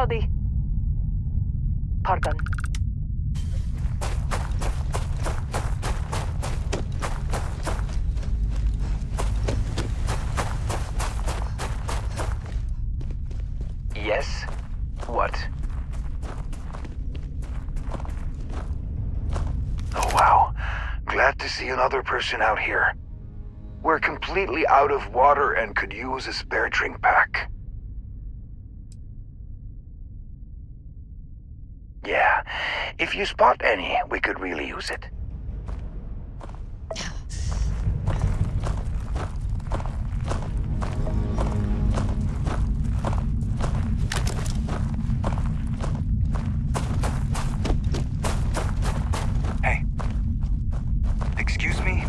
[SPEAKER 7] Howdy. Pardon.
[SPEAKER 6] Yes? What? Oh, wow. Glad to see another person out here. We're completely out of water and could use a spare drink pack. Yeah, if you spot any, we could really use it. Hey. Excuse me?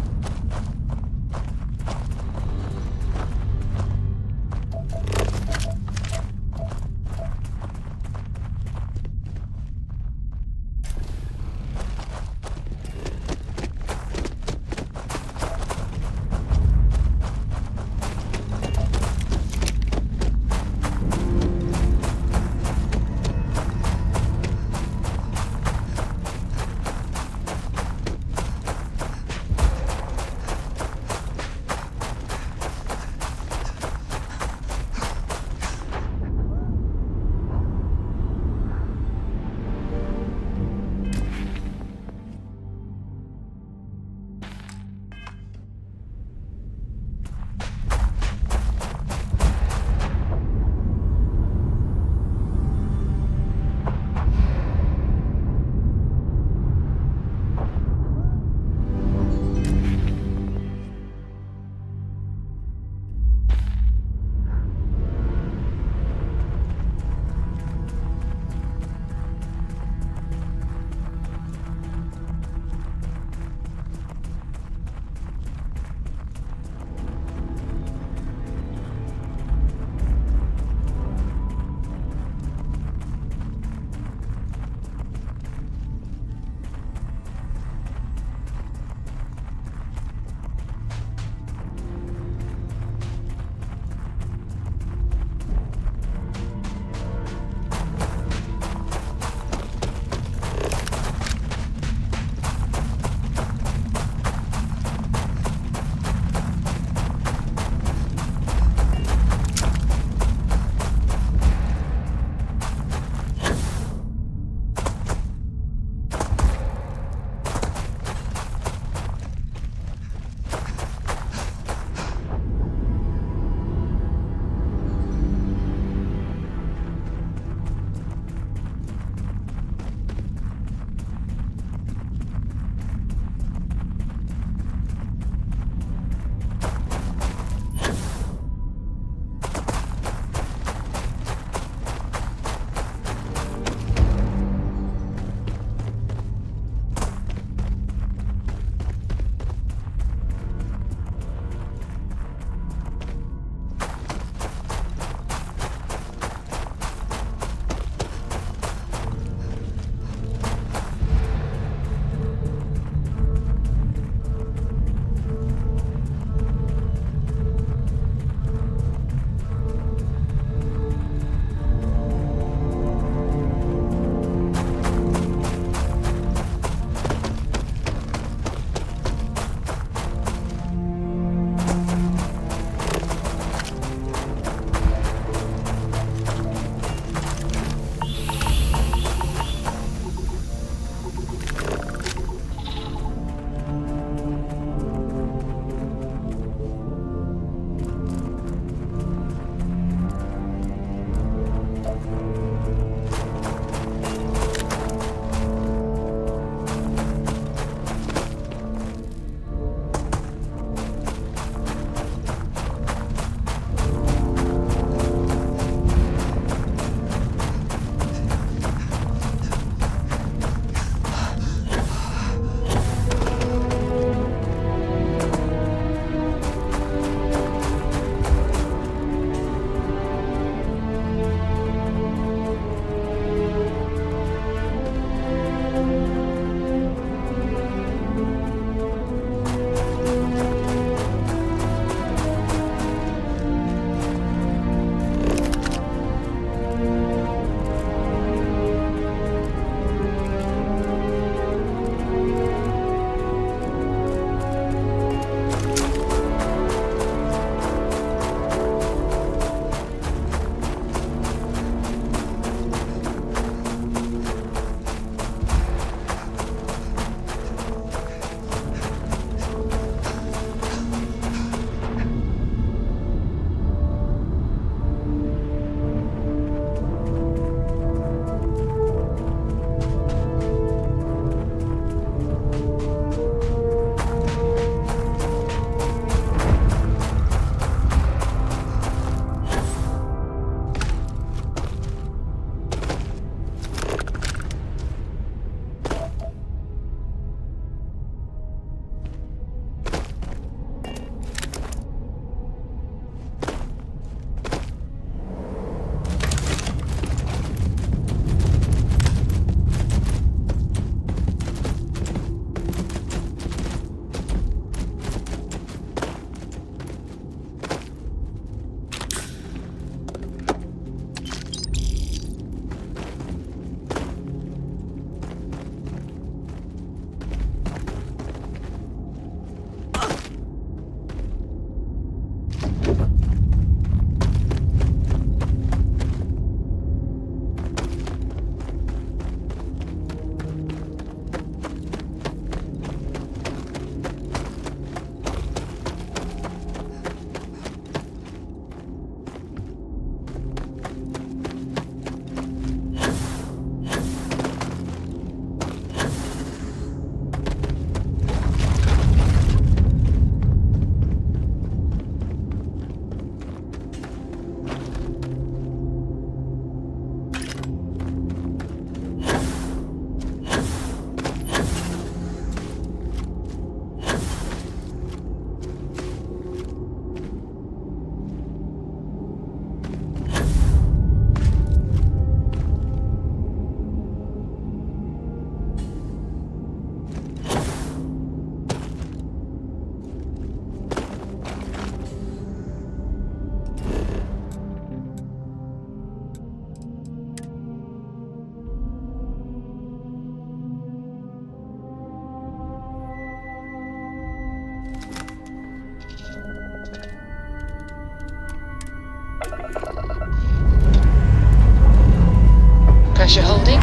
[SPEAKER 13] Pressure holding.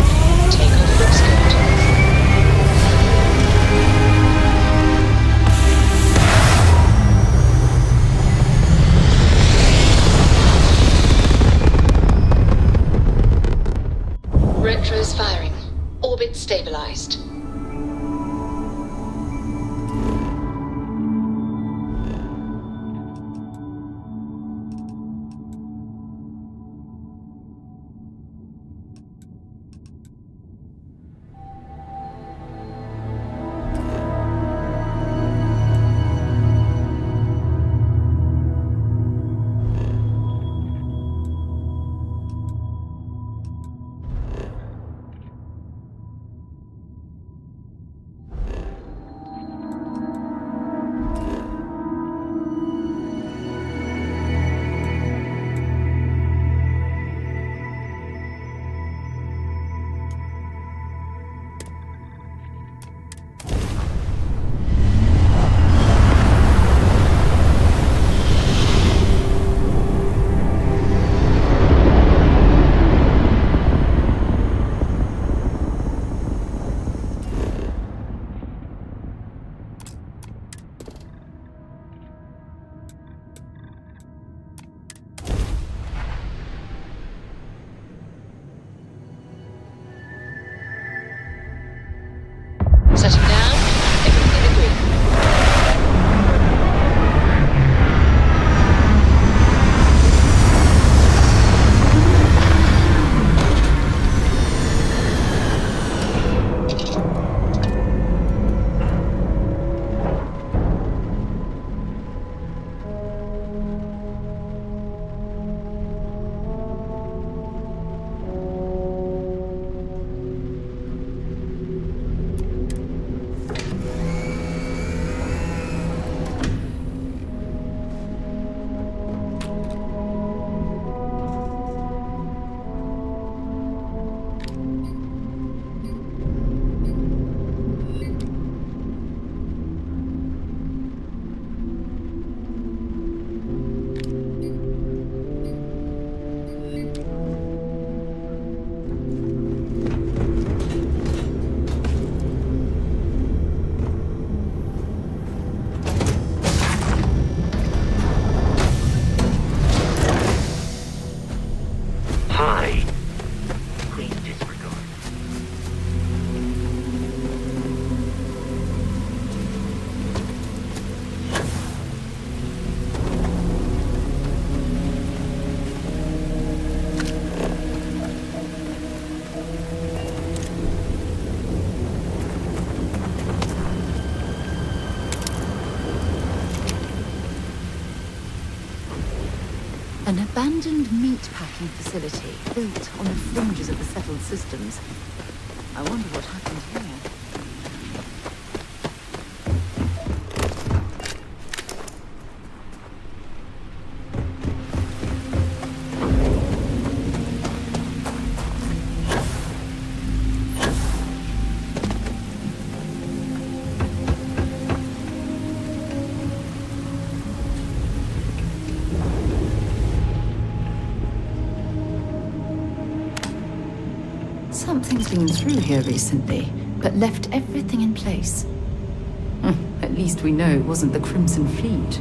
[SPEAKER 13] Takeoff looks good. Retros firing. Orbit stabilized. Setting down. Everything agreed.
[SPEAKER 1] An abandoned meat-packing facility built on the fringes of the settled systems. I wonder what happened here. Something's been through here recently, but left everything in place. At least we know it wasn't the Crimson Fleet.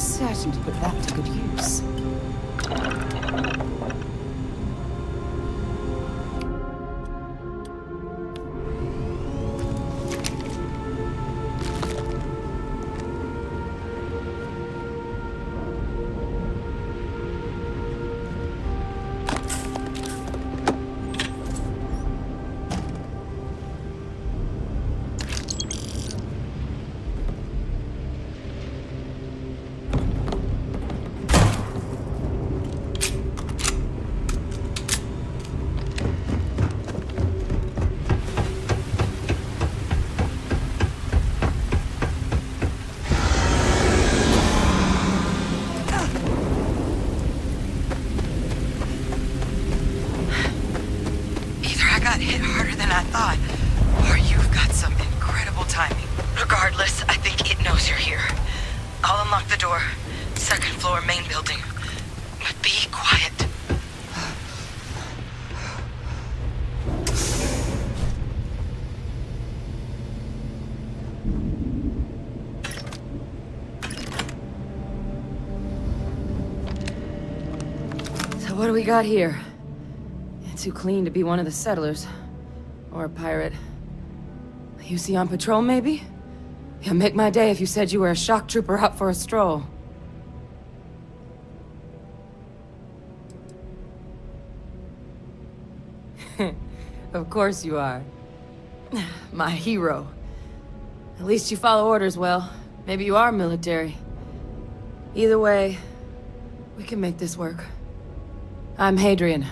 [SPEAKER 1] certain to put that to good use.
[SPEAKER 14] What do we got here? Too clean to be one of the settlers. Or a pirate. You see on patrol, maybe? It'd make my day if you said you were a shock trooper out for a stroll. Of course you are. My hero. At least you follow orders well. Maybe you are military. Either way, we can make this work. I'm Hadrian.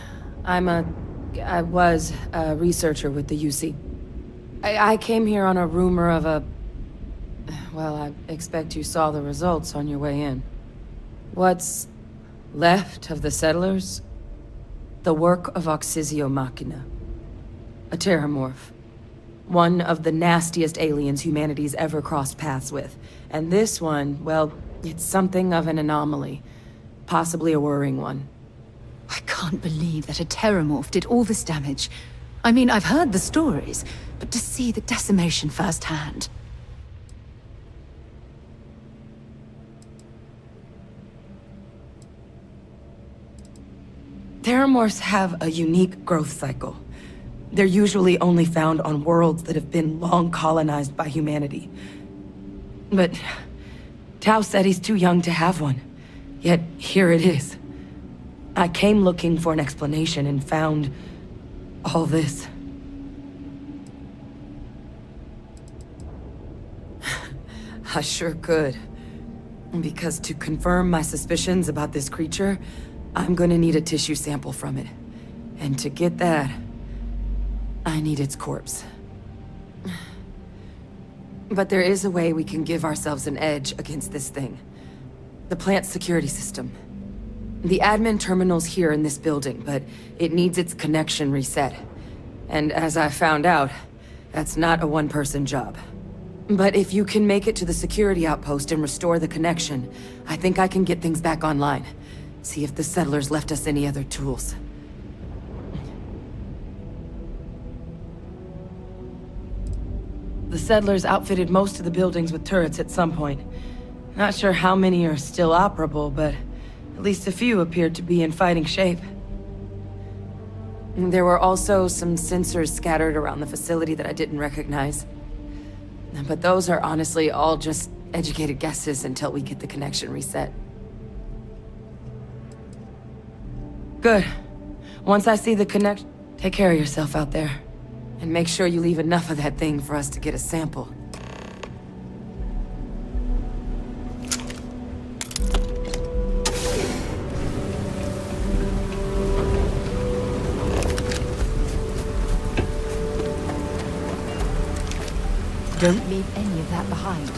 [SPEAKER 14] I was a researcher with the UC. I came here on a rumor of a... Well, I expect you saw the results on your way in. What's left of the settlers? The work of Oxysio Machina. A terramorph. One of the nastiest aliens humanity's ever crossed paths with. And this one, well, it's something of an anomaly. Possibly a worrying one.
[SPEAKER 1] I can't believe that a terramorph did all this damage. I mean, I've heard the stories, but to see the decimation firsthand...
[SPEAKER 14] Terramorphs have a unique growth cycle. They're usually only found on worlds that have been long colonized by humanity. But Tao said he's too young to have one. Yet here it is. I came looking for an explanation and found all this. I sure could. Because to confirm my suspicions about this creature, I'm gonna need a tissue sample from it. And to get that, I need its corpse. But there is a way we can give ourselves an edge against this thing. The plant's security system. The admin terminal's here in this building, but it needs its connection reset. And as I found out, that's not a one-person job. But if you can make it to the security outpost and restore the connection, I think I can get things back online. See if the settlers left us any other tools. The settlers outfitted most of the buildings with turrets at some point. Not sure how many are still operable, but at least a few appeared to be in fighting shape. There were also some sensors scattered around the facility that I didn't recognize. But those are honestly all just educated guesses until we get the connection reset. Good. Once I see the connection, take care of yourself out there. And make sure you leave enough of that thing for us to get a sample.
[SPEAKER 1] Don't leave any of that behind.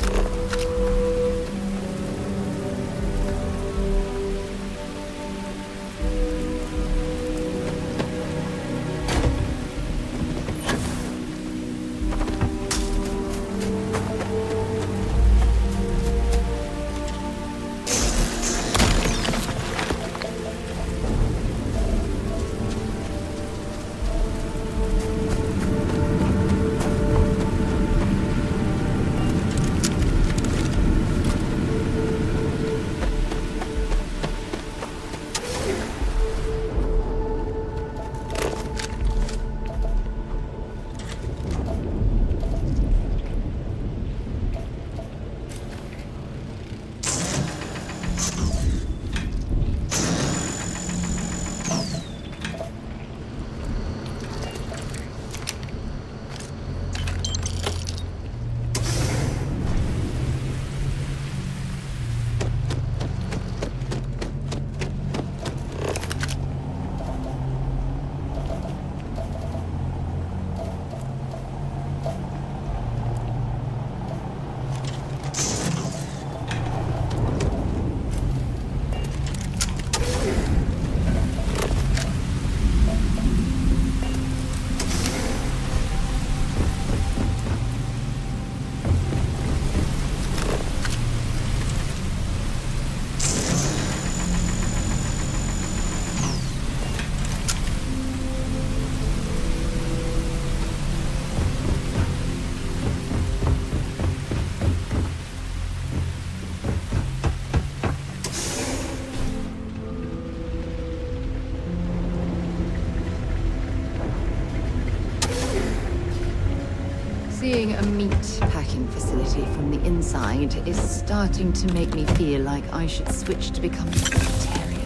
[SPEAKER 1] Seeing a meat packing facility from the inside is starting to make me feel like I should switch to becoming a vegetarian.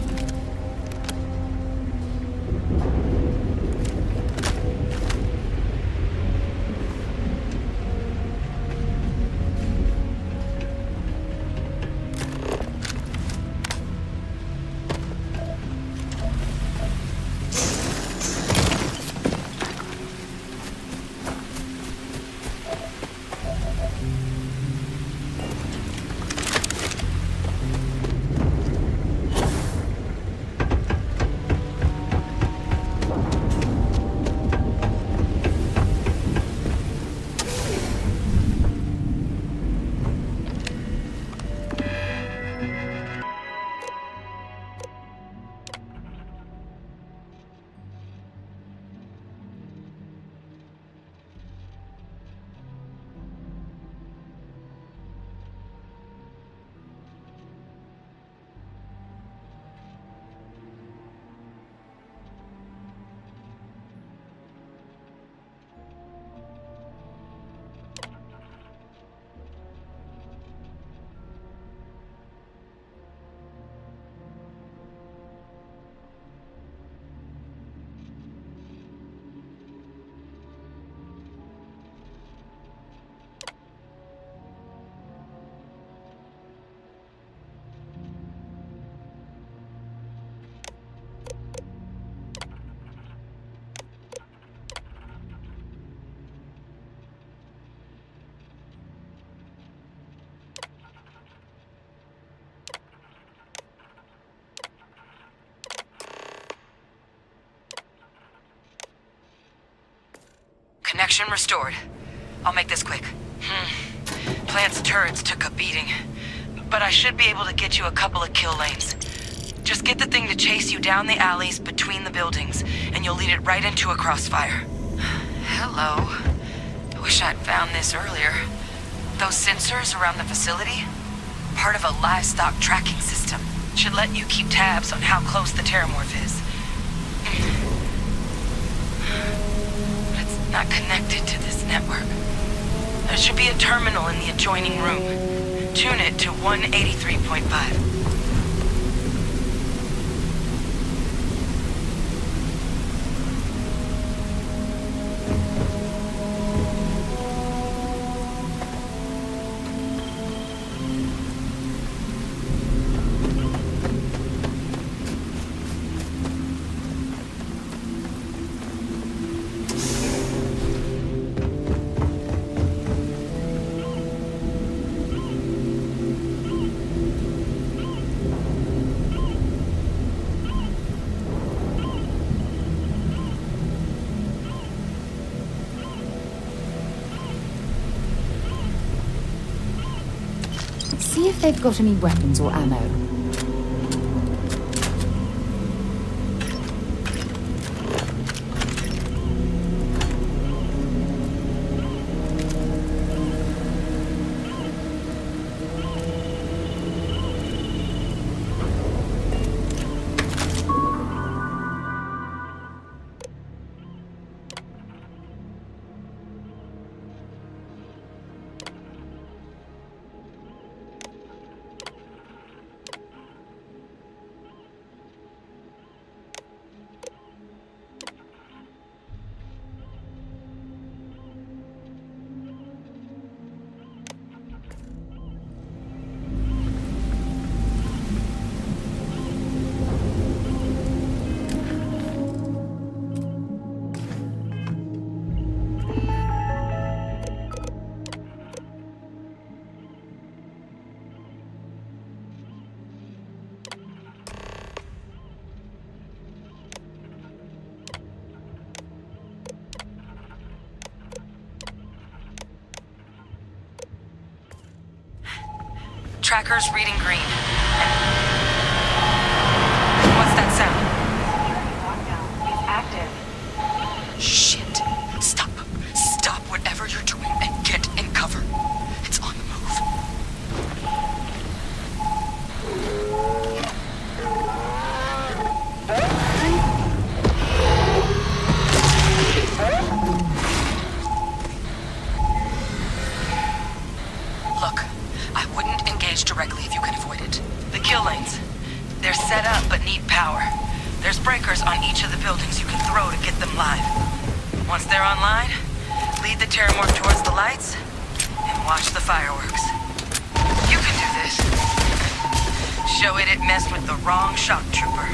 [SPEAKER 15] Connection restored. I'll make this quick. Plant's turrets took a beating, but I should be able to get you a couple of kill lanes. Just get the thing to chase you down the alleys between the buildings, and you'll lead it right into a crossfire. Hello. I wish I'd found this earlier. Those sensors around the facility? Part of a livestock tracking system. Should let you keep tabs on how close the terramorph is. Not connected to this network. There should be a terminal in the adjoining room. Tune it to 183.5.
[SPEAKER 1] See if they've got any weapons or ammo.
[SPEAKER 15] Tracker's reading green. What's that sound?
[SPEAKER 7] Active.
[SPEAKER 15] Shit. Stop. Stop whatever you're doing and get in cover. It's on the move. throw to get them live. Once they're online, lead the Terramorph towards the lights and watch the fireworks. You can do this. Show it messed with the wrong shock trooper.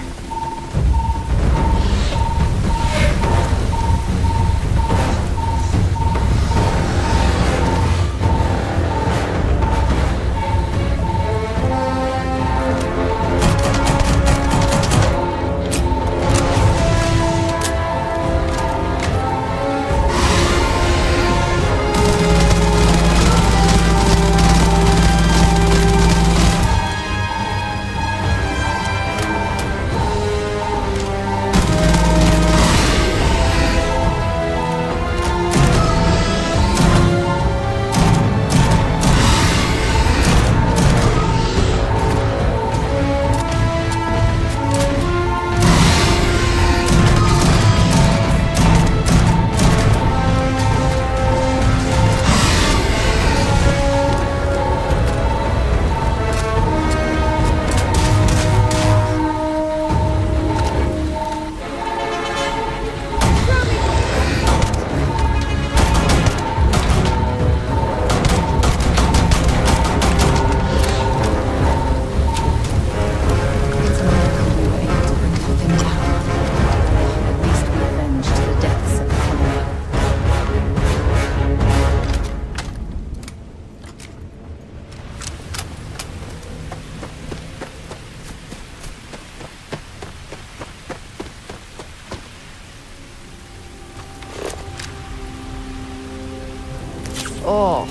[SPEAKER 1] Oh,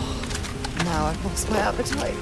[SPEAKER 1] now I've lost my appetite.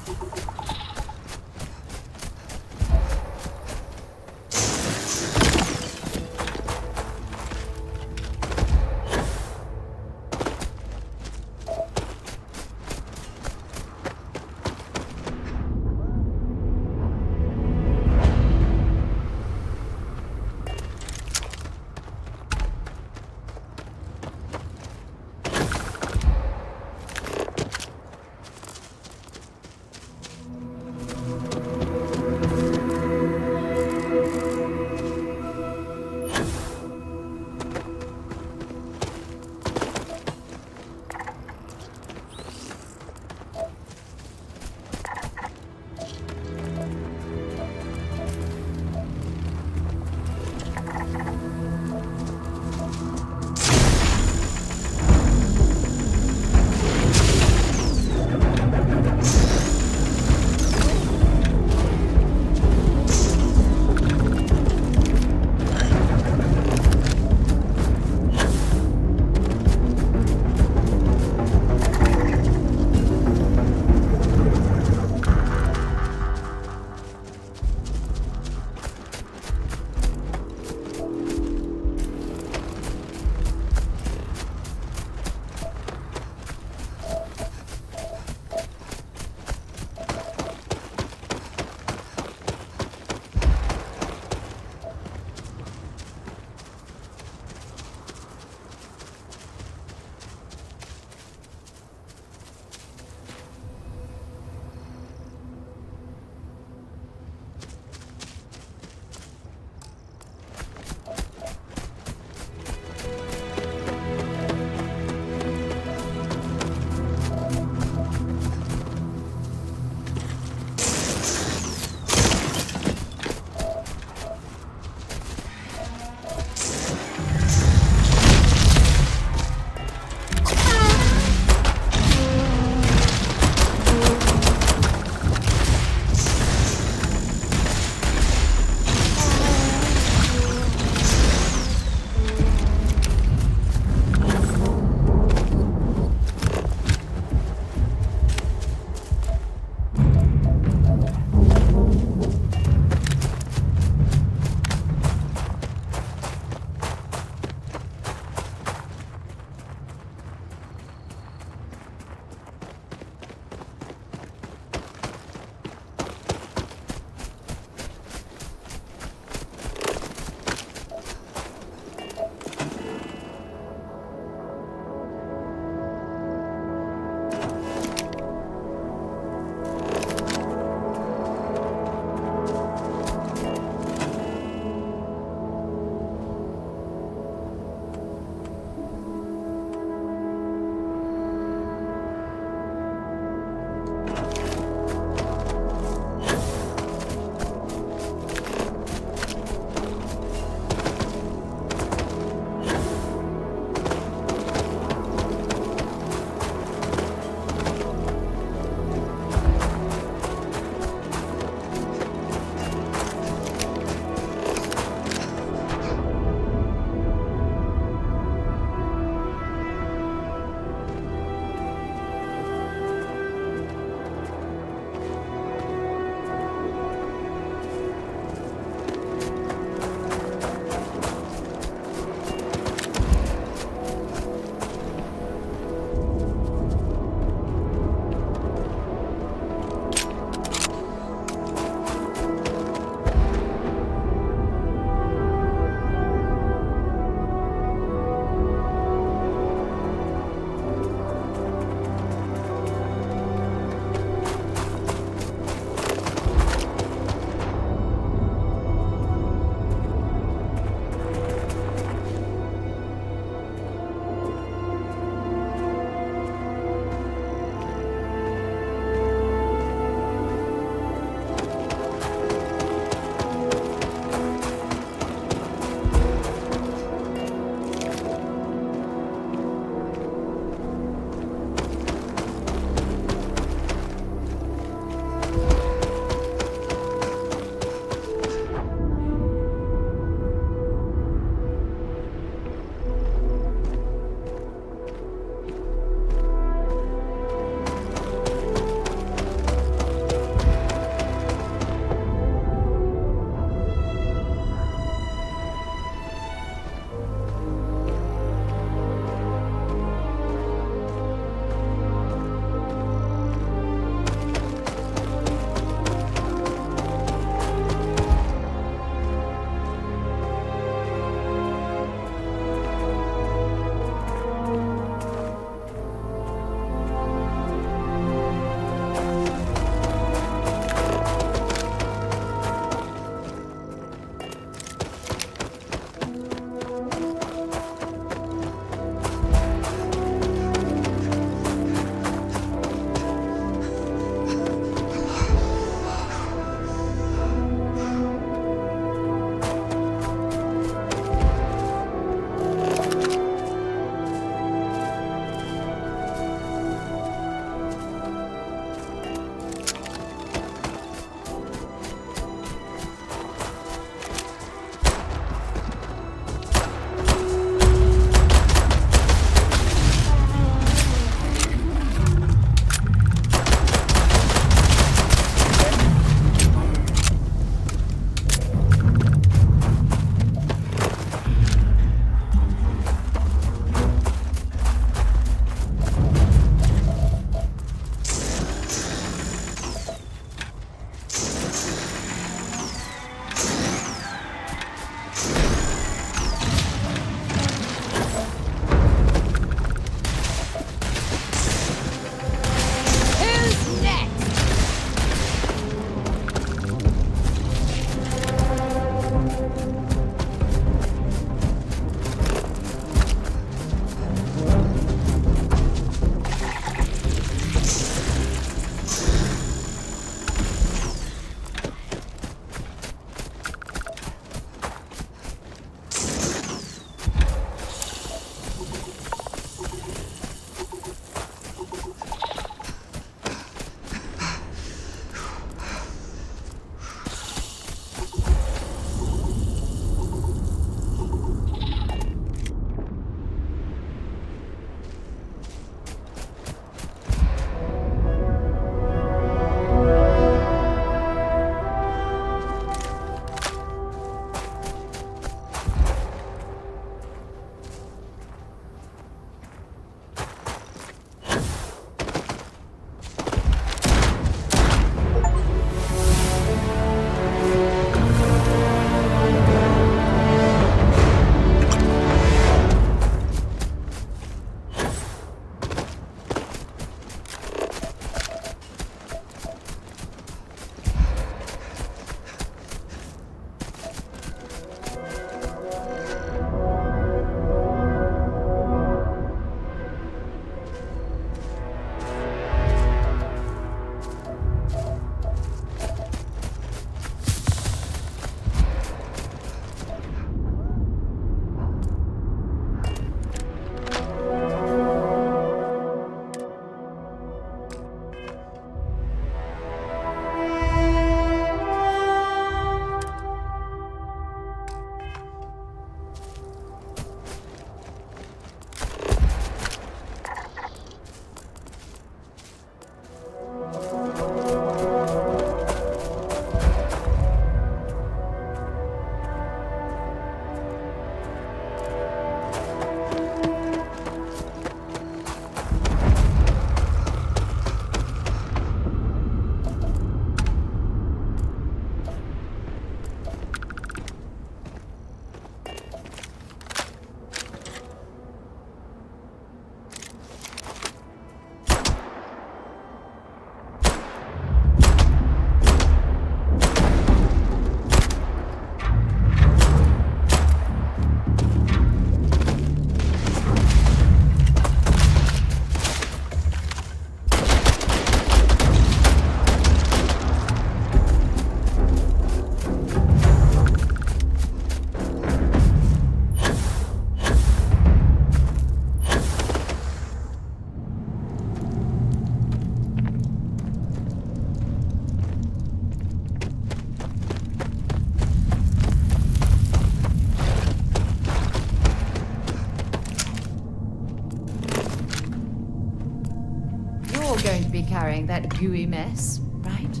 [SPEAKER 1] be carrying that gooey mess, right?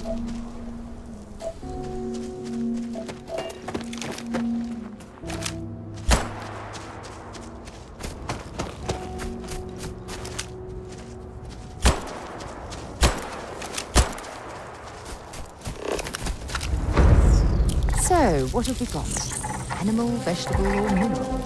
[SPEAKER 1] So, what have we got? Animal, vegetable, or mineral?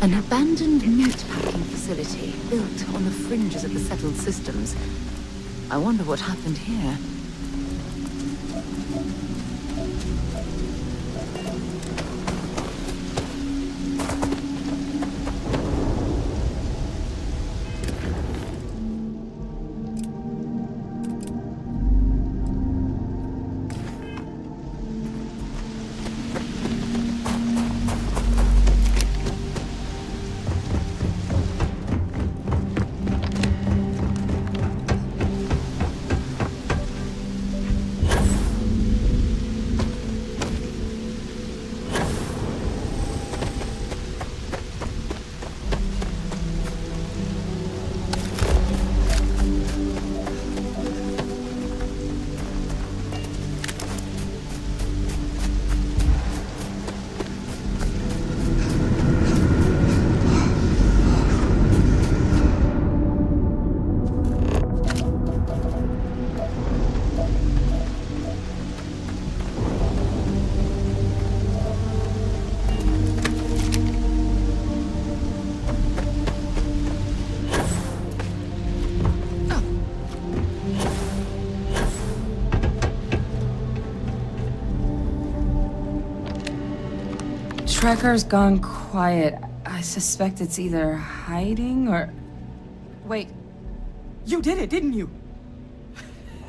[SPEAKER 1] An abandoned meatpacking facility built on the fringes of the settled systems. I wonder what happened here.
[SPEAKER 14] Tracker's gone quiet. I suspect it's either hiding or...
[SPEAKER 15] Wait. You did it, didn't you?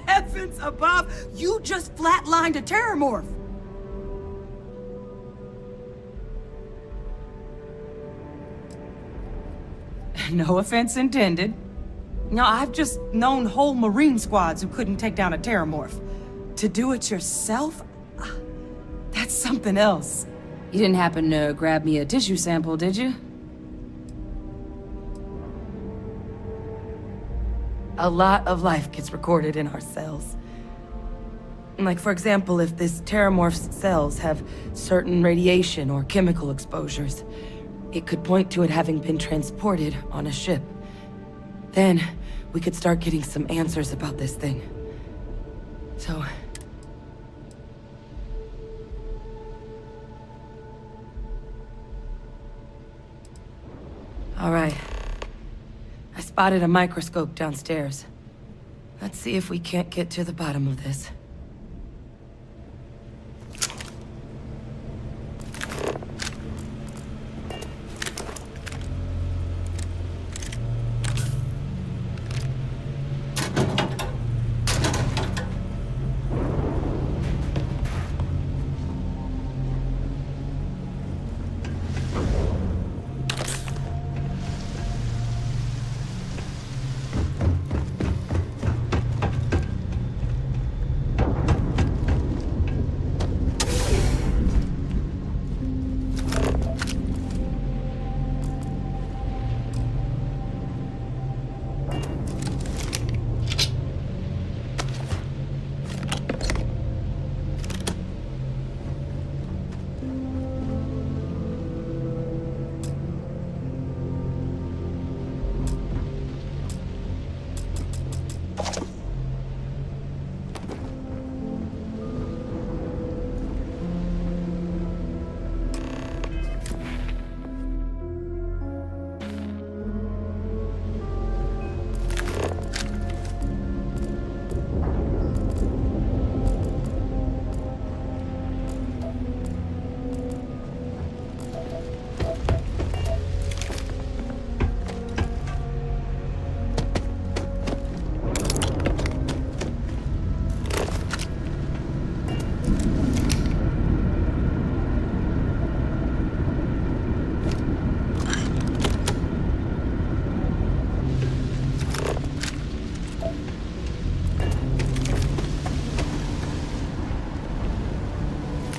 [SPEAKER 15] Heavens above! You just flatlined a terramorph! No offense intended. No, I've just known whole Marine squads who couldn't take down a terramorph. To do it yourself? That's something else.
[SPEAKER 14] You didn't happen to grab me a tissue sample, did you?
[SPEAKER 15] A lot of life gets recorded in our cells. Like, for example, if this terramorph's cells have certain radiation or chemical exposures, it could point to it having been transported on a ship. Then, we could start getting some answers about this thing. So... All right. I spotted a microscope downstairs. Let's see if we can't get to the bottom of this.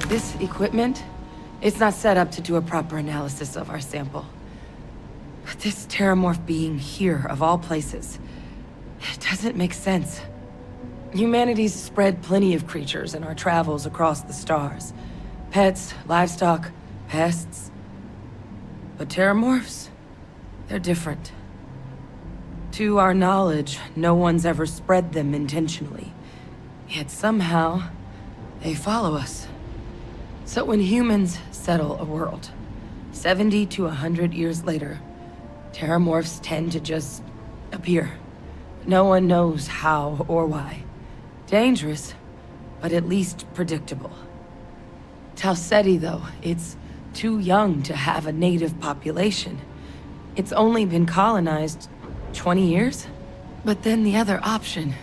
[SPEAKER 15] This equipment, it's not set up to do a proper analysis of our sample. But this terramorph being here, of all places, it doesn't make sense. Humanity's spread plenty of creatures in our travels across the stars. Pets, livestock, pests. But terramorphs, they're different. To our knowledge, no one's ever spread them intentionally. Yet somehow, they follow us. So when humans settle a world,
[SPEAKER 14] 70 to 100 years later, terramorphs tend to just appear. No one knows how or why. Dangerous, but at least predictable. Tau Ceti, though, it's too young to have a native population. It's only been colonized 20 years? But then the other option,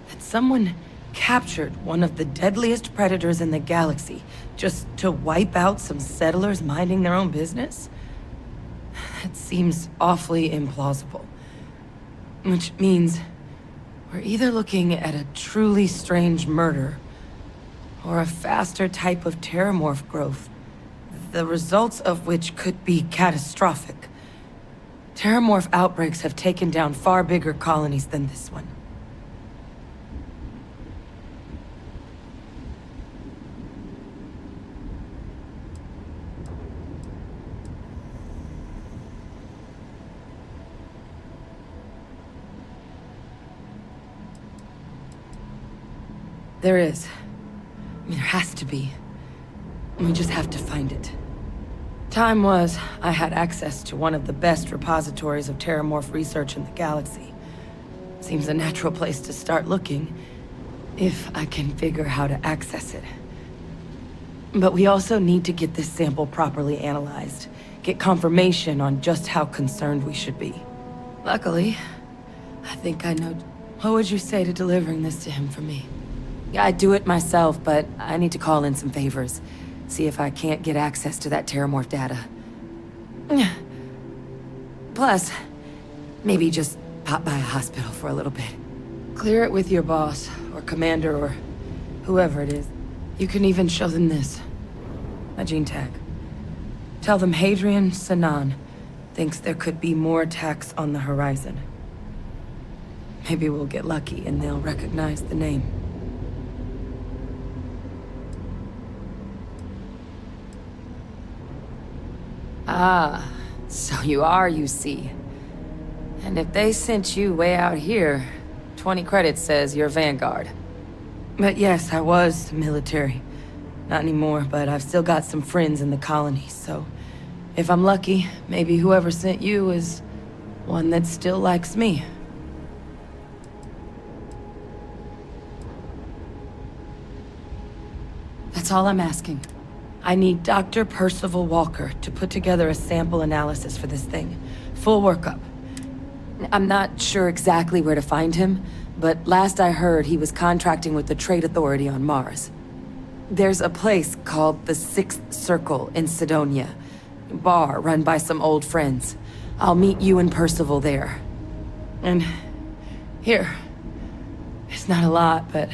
[SPEAKER 14] that someone captured one of the deadliest predators in the galaxy just to wipe out some settlers minding their own business? That seems awfully implausible. Which means we're either looking at a truly strange murder or a faster type of terramorph growth, the results of which could be catastrophic. Terramorph outbreaks have taken down far bigger colonies than this one. There is. I mean, there has to be. We just have to find it. Time was, I had access to one of the best repositories of terramorph research in the galaxy. Seems a natural place to start looking, if I can figure how to access it. But we also need to get this sample properly analyzed, get confirmation on just how concerned we should be. Luckily, I think I know... What would you say to delivering this to him for me? I'd do it myself, but I need to call in some favors. See if I can't get access to that terramorph data. Plus, maybe just pop by a hospital for a little bit. Clear it with your boss, or commander, or whoever it is. You can even show them this. A gene tag. Tell them Hadrian Sanan thinks there could be more attacks on the horizon. Maybe we'll get lucky and they'll recognize the name. Ah, so you are UC. And if they sent you way out here, 20 credits says you're Vanguard. But yes, I was military. Not anymore, but I've still got some friends in the colony, so... if I'm lucky, maybe whoever sent you is one that still likes me. That's all I'm asking. I need Dr. Percival Walker to put together a sample analysis for this thing. Full workup. I'm not sure exactly where to find him, but last I heard he was contracting with the Trade Authority on Mars. There's a place called the Sixth Circle in Sidonia. Bar run by some old friends. I'll meet you and Percival there. And... here. It's not a lot, but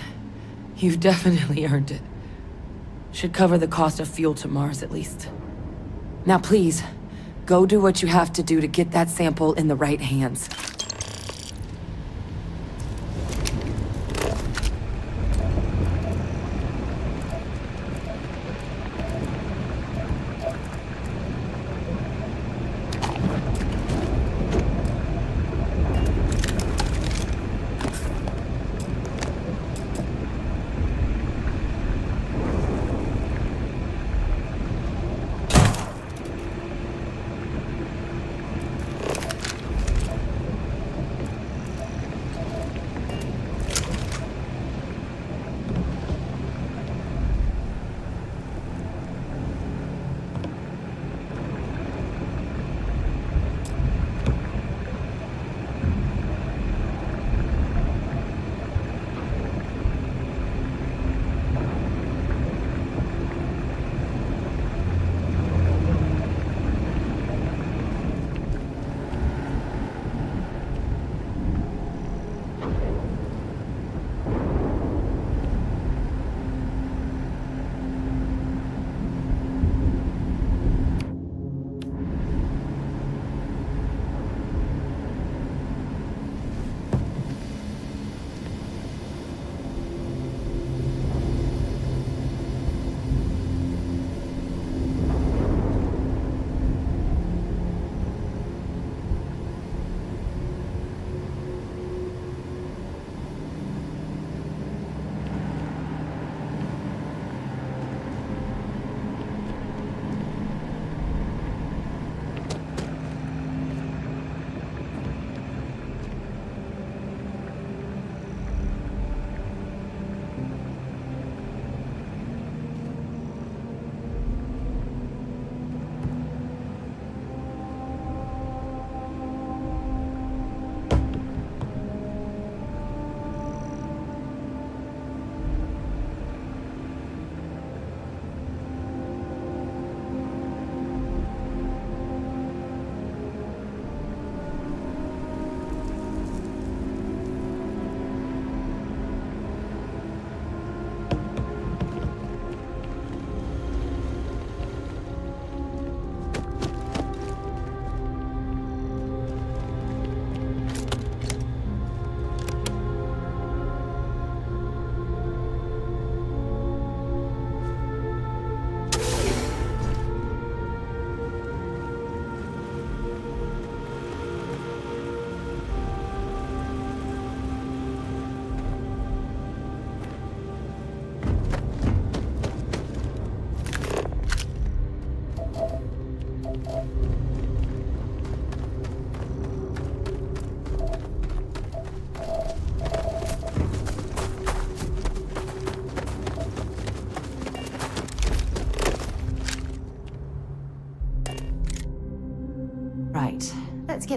[SPEAKER 14] you've definitely earned it. Should cover the cost of fuel to Mars, at least. Now please, go do what you have to do to get that sample in the right hands.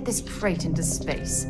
[SPEAKER 1] get this crate into space.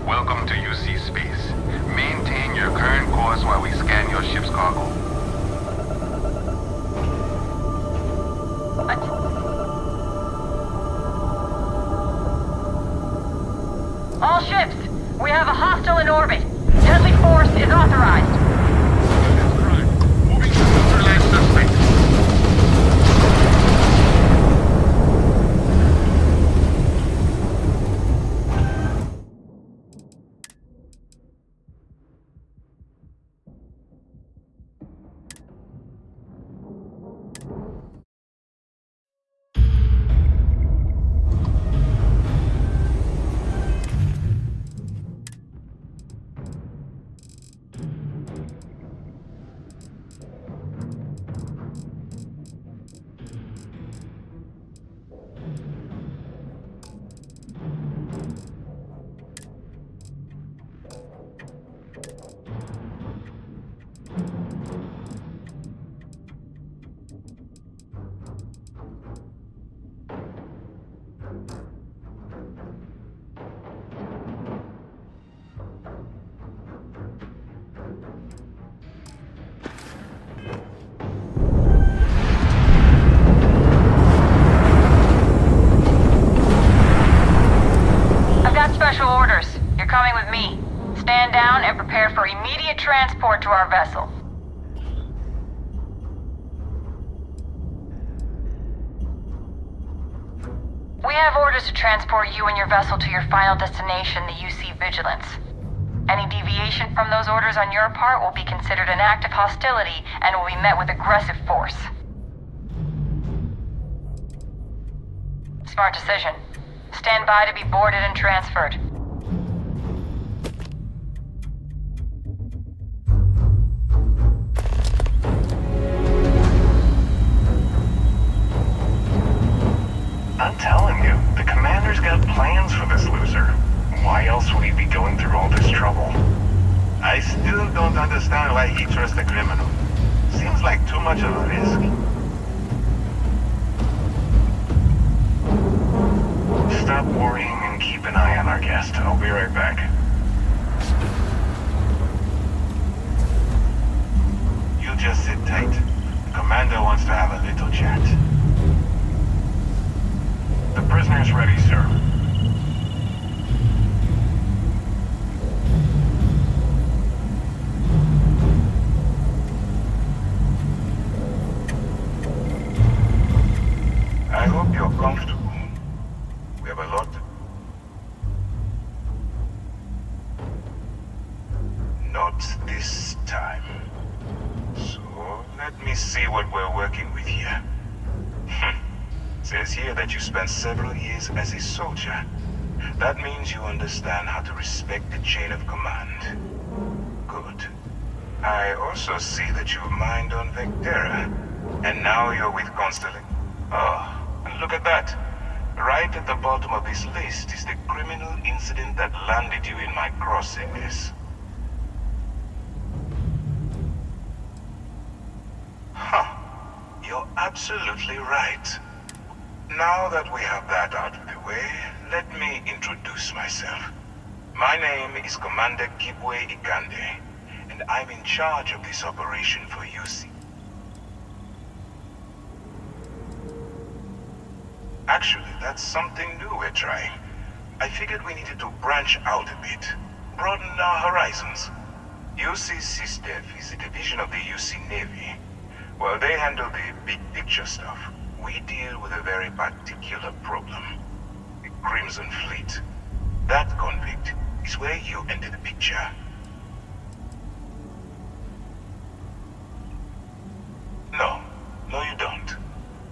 [SPEAKER 16] Welcome to UC Space. Maintain your current course while we scan your ship's cargo.
[SPEAKER 15] All ships, we have a hostile in orbit. Deadly force is authorized.
[SPEAKER 16] Moving to neutralize suspect.
[SPEAKER 15] Special orders. You're coming with me. Stand down and prepare for immediate transport to our vessel. We have orders to transport you and your vessel to your final destination, the UC Vigilance. Any deviation from those orders on your part will be considered an act of hostility and will be met with aggressive force. Smart decision. Stand by to be boarded and transferred.
[SPEAKER 6] I'm telling you, the commander's got plans for this loser. Why else would he be going through all this trouble?
[SPEAKER 16] I still don't understand why he trusts a criminal. Seems like too much of a risk.
[SPEAKER 6] Stop worrying and keep an eye on our guest. I'll be right back.
[SPEAKER 16] You just sit tight. The commander wants to have a little chat.
[SPEAKER 6] The prisoner's ready, sir.
[SPEAKER 16] I hope you're comfortable. We have a lot to... Not this time. So, let me see what we're working with here. Says here that you spent several years as a soldier. That means you understand how to respect the chain of command. Good. I also see that you mined on Vectera. And now you're with Constellation. Oh, and look at that. Right at the bottom of this list is the criminal incident that landed you in my crosshairs. Huh. You're absolutely right. Now that we have that out of the way, let me introduce myself. My name is Commander Kibwe Ikande, and I'm in charge of this operation for UC. Actually, that's something new we're trying. I figured we needed to branch out a bit, broaden our horizons. UC SysDev is a division of the UC Navy. While they handle the big picture stuff, we deal with a very particular problem. The Crimson Fleet. That convict is where you enter the picture. No, you don't.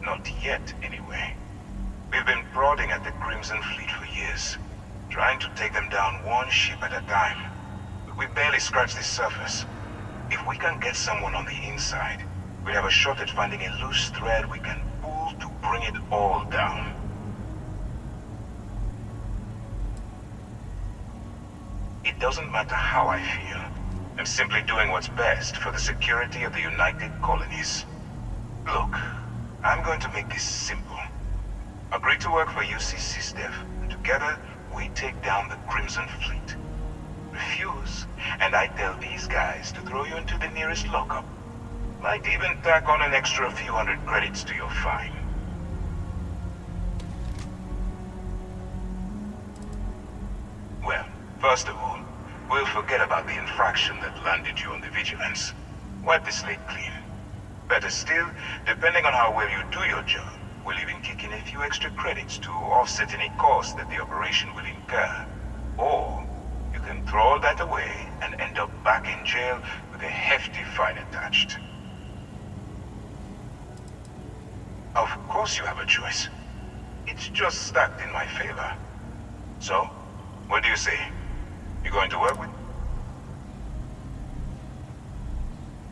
[SPEAKER 16] Not yet, anyway. We've been prodding at the Crimson Fleet for years, trying to take them down one ship at a time. But we barely scratched the surface. If we can get someone on the inside, we'll have a shot at finding a loose thread we can pull to bring it all down. It doesn't matter how I feel. I'm simply doing what's best for the security of the United Colonies. Look, I'm going to make this simple. Agree to work for UC SysDev, and together we take down the Crimson Fleet. Refuse, and I tell these guys to throw you into the nearest lockup. Might even tack on an extra few hundred credits to your fine. Well, first of all, we'll forget about the infraction that landed you on the Vigilance. Wipe the slate clean. Better still, depending on how well you do your job, we'll even kick in a few extra credits to offset any costs that the operation will incur. Or, you can throw all that away and end up back in jail with a hefty fine attached. Of course you have a choice. It's just stacked in my favor. So, what do you say? You going to work with?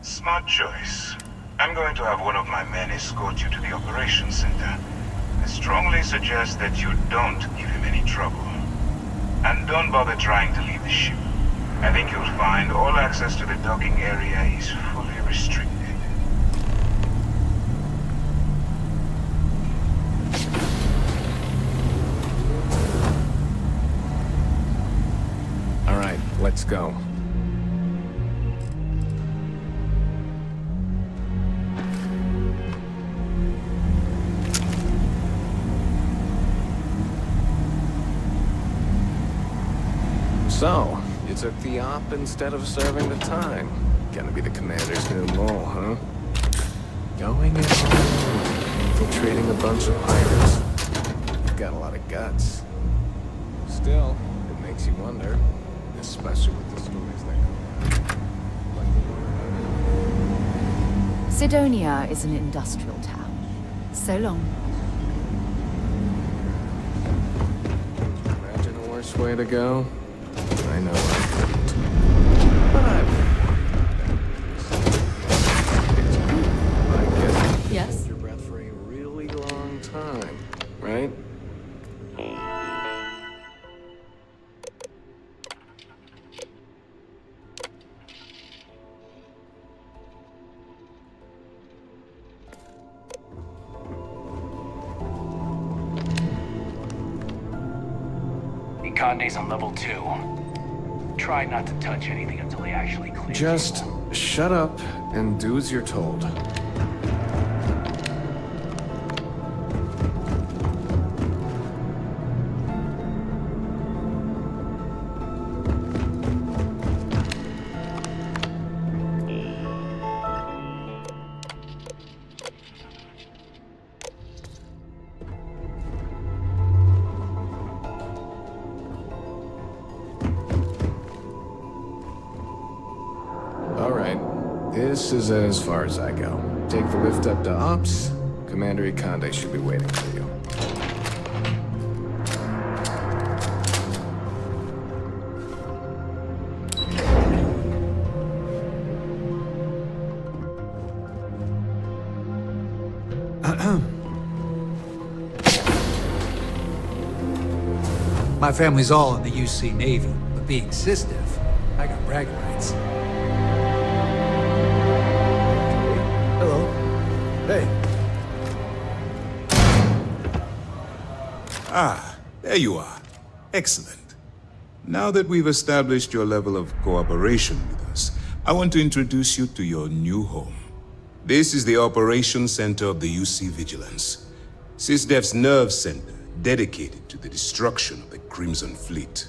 [SPEAKER 16] Smart choice. I'm going to have one of my men escort you to the operations center. I strongly suggest that you don't give him any trouble. And don't bother trying to leave the ship. I think you'll find all access to the docking area is fully restricted.
[SPEAKER 12] All right, let's go. So, you took the op instead of serving the time. Gonna be the commander's new mole, huh? Going in home, infiltrating a bunch of pirates. You've got a lot of guts. Still, it makes you wonder, especially with the stories that go on.
[SPEAKER 1] Sidonia is an industrial town. So long.
[SPEAKER 12] Imagine a worse way to go? I know I couldn't. But I guess you
[SPEAKER 1] Yes?
[SPEAKER 12] hold your breath for a really long time, right?
[SPEAKER 2] Conde's on level 2. Try not to touch anything until he actually clears.
[SPEAKER 12] Just shut up and do as you're told. This is as far as I go. Take the lift up to Ops. Commander Ikande should be waiting for you.
[SPEAKER 17] My family's all in the UC Navy, but being SysDev, I got bragging rights.
[SPEAKER 10] Hello. Hey.
[SPEAKER 8] Ah, there you are. Excellent. Now that we've established your level of cooperation with us, I want to introduce you to your new home. This is the Operations Center of the UC Vigilance, SysDev's nerve center dedicated to the destruction of the Crimson Fleet.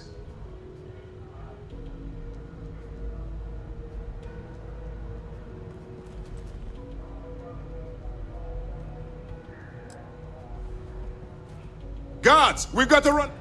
[SPEAKER 8] Guards, we've got to run!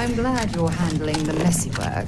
[SPEAKER 1] I'm glad you're handling the messy work.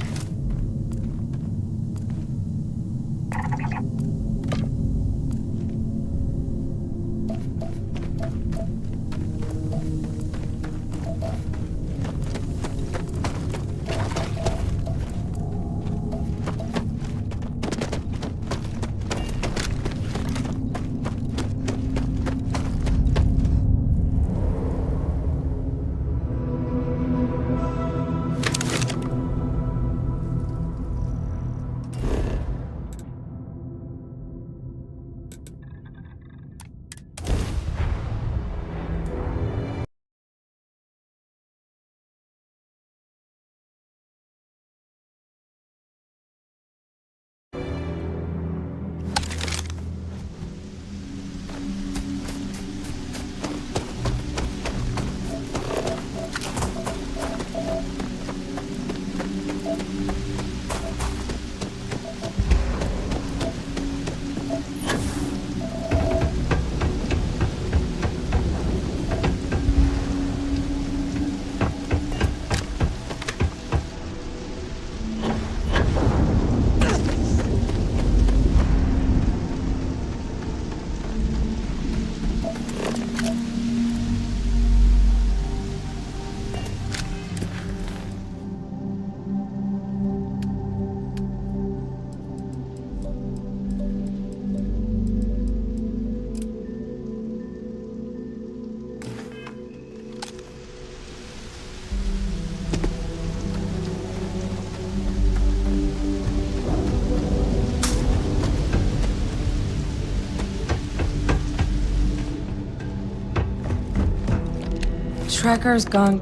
[SPEAKER 14] Tracker's gone.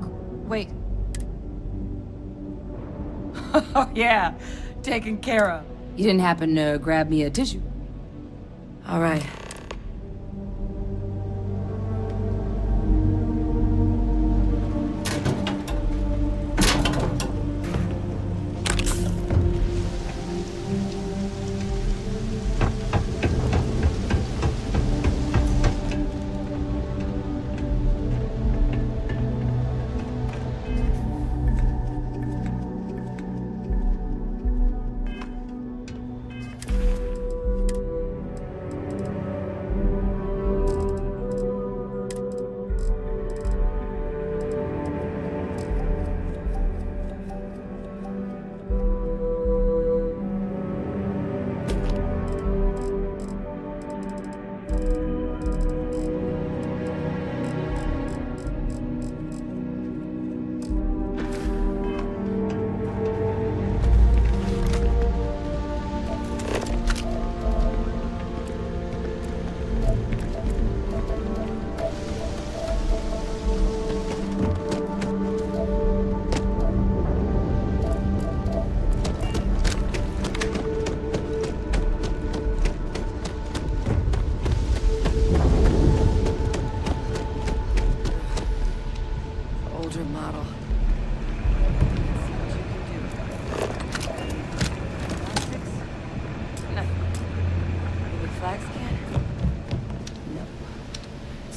[SPEAKER 14] Wait. Oh, yeah. Taken care of. You didn't happen to grab me a tissue? All right.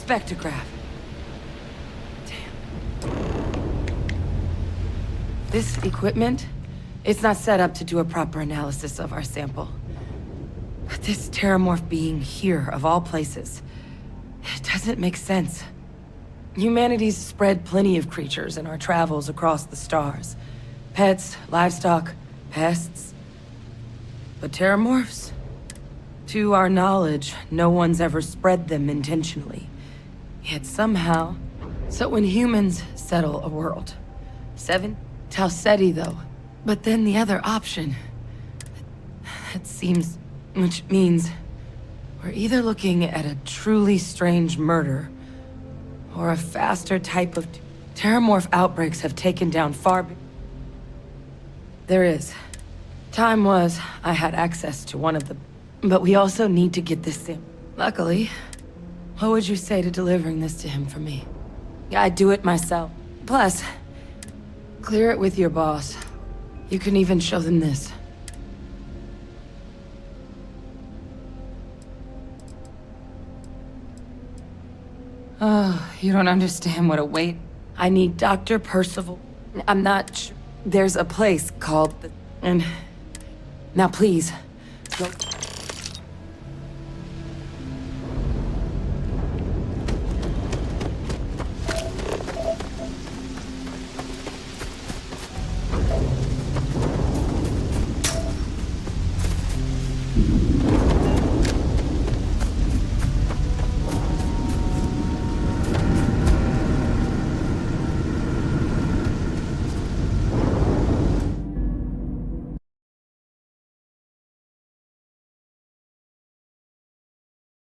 [SPEAKER 14] Spectrograph. Damn. This equipment, it's not set up to do a proper analysis of our sample. But this terramorph being here, of all places, it doesn't make sense. Humanity's spread plenty of creatures in our travels across the stars. Pets, livestock, pests. But terramorphs? To our knowledge, no one's ever spread them intentionally. Yet somehow... So when humans settle a world... 7? Tau Ceti, though. But then the other option... It seems... Which means... We're either looking at a truly strange murder... or a faster type of... Terramorph outbreaks have taken down far... There is. Time was, I had access to one of the... But we also need to get this in. Luckily... What would you say to delivering this to him for me? I'd do it myself. Plus, clear it with your boss. You can even show them this. Oh, you don't understand what a weight. I need Dr. Percival.
[SPEAKER 15] I'm not. There's a place called the. And. Now, please. Don't.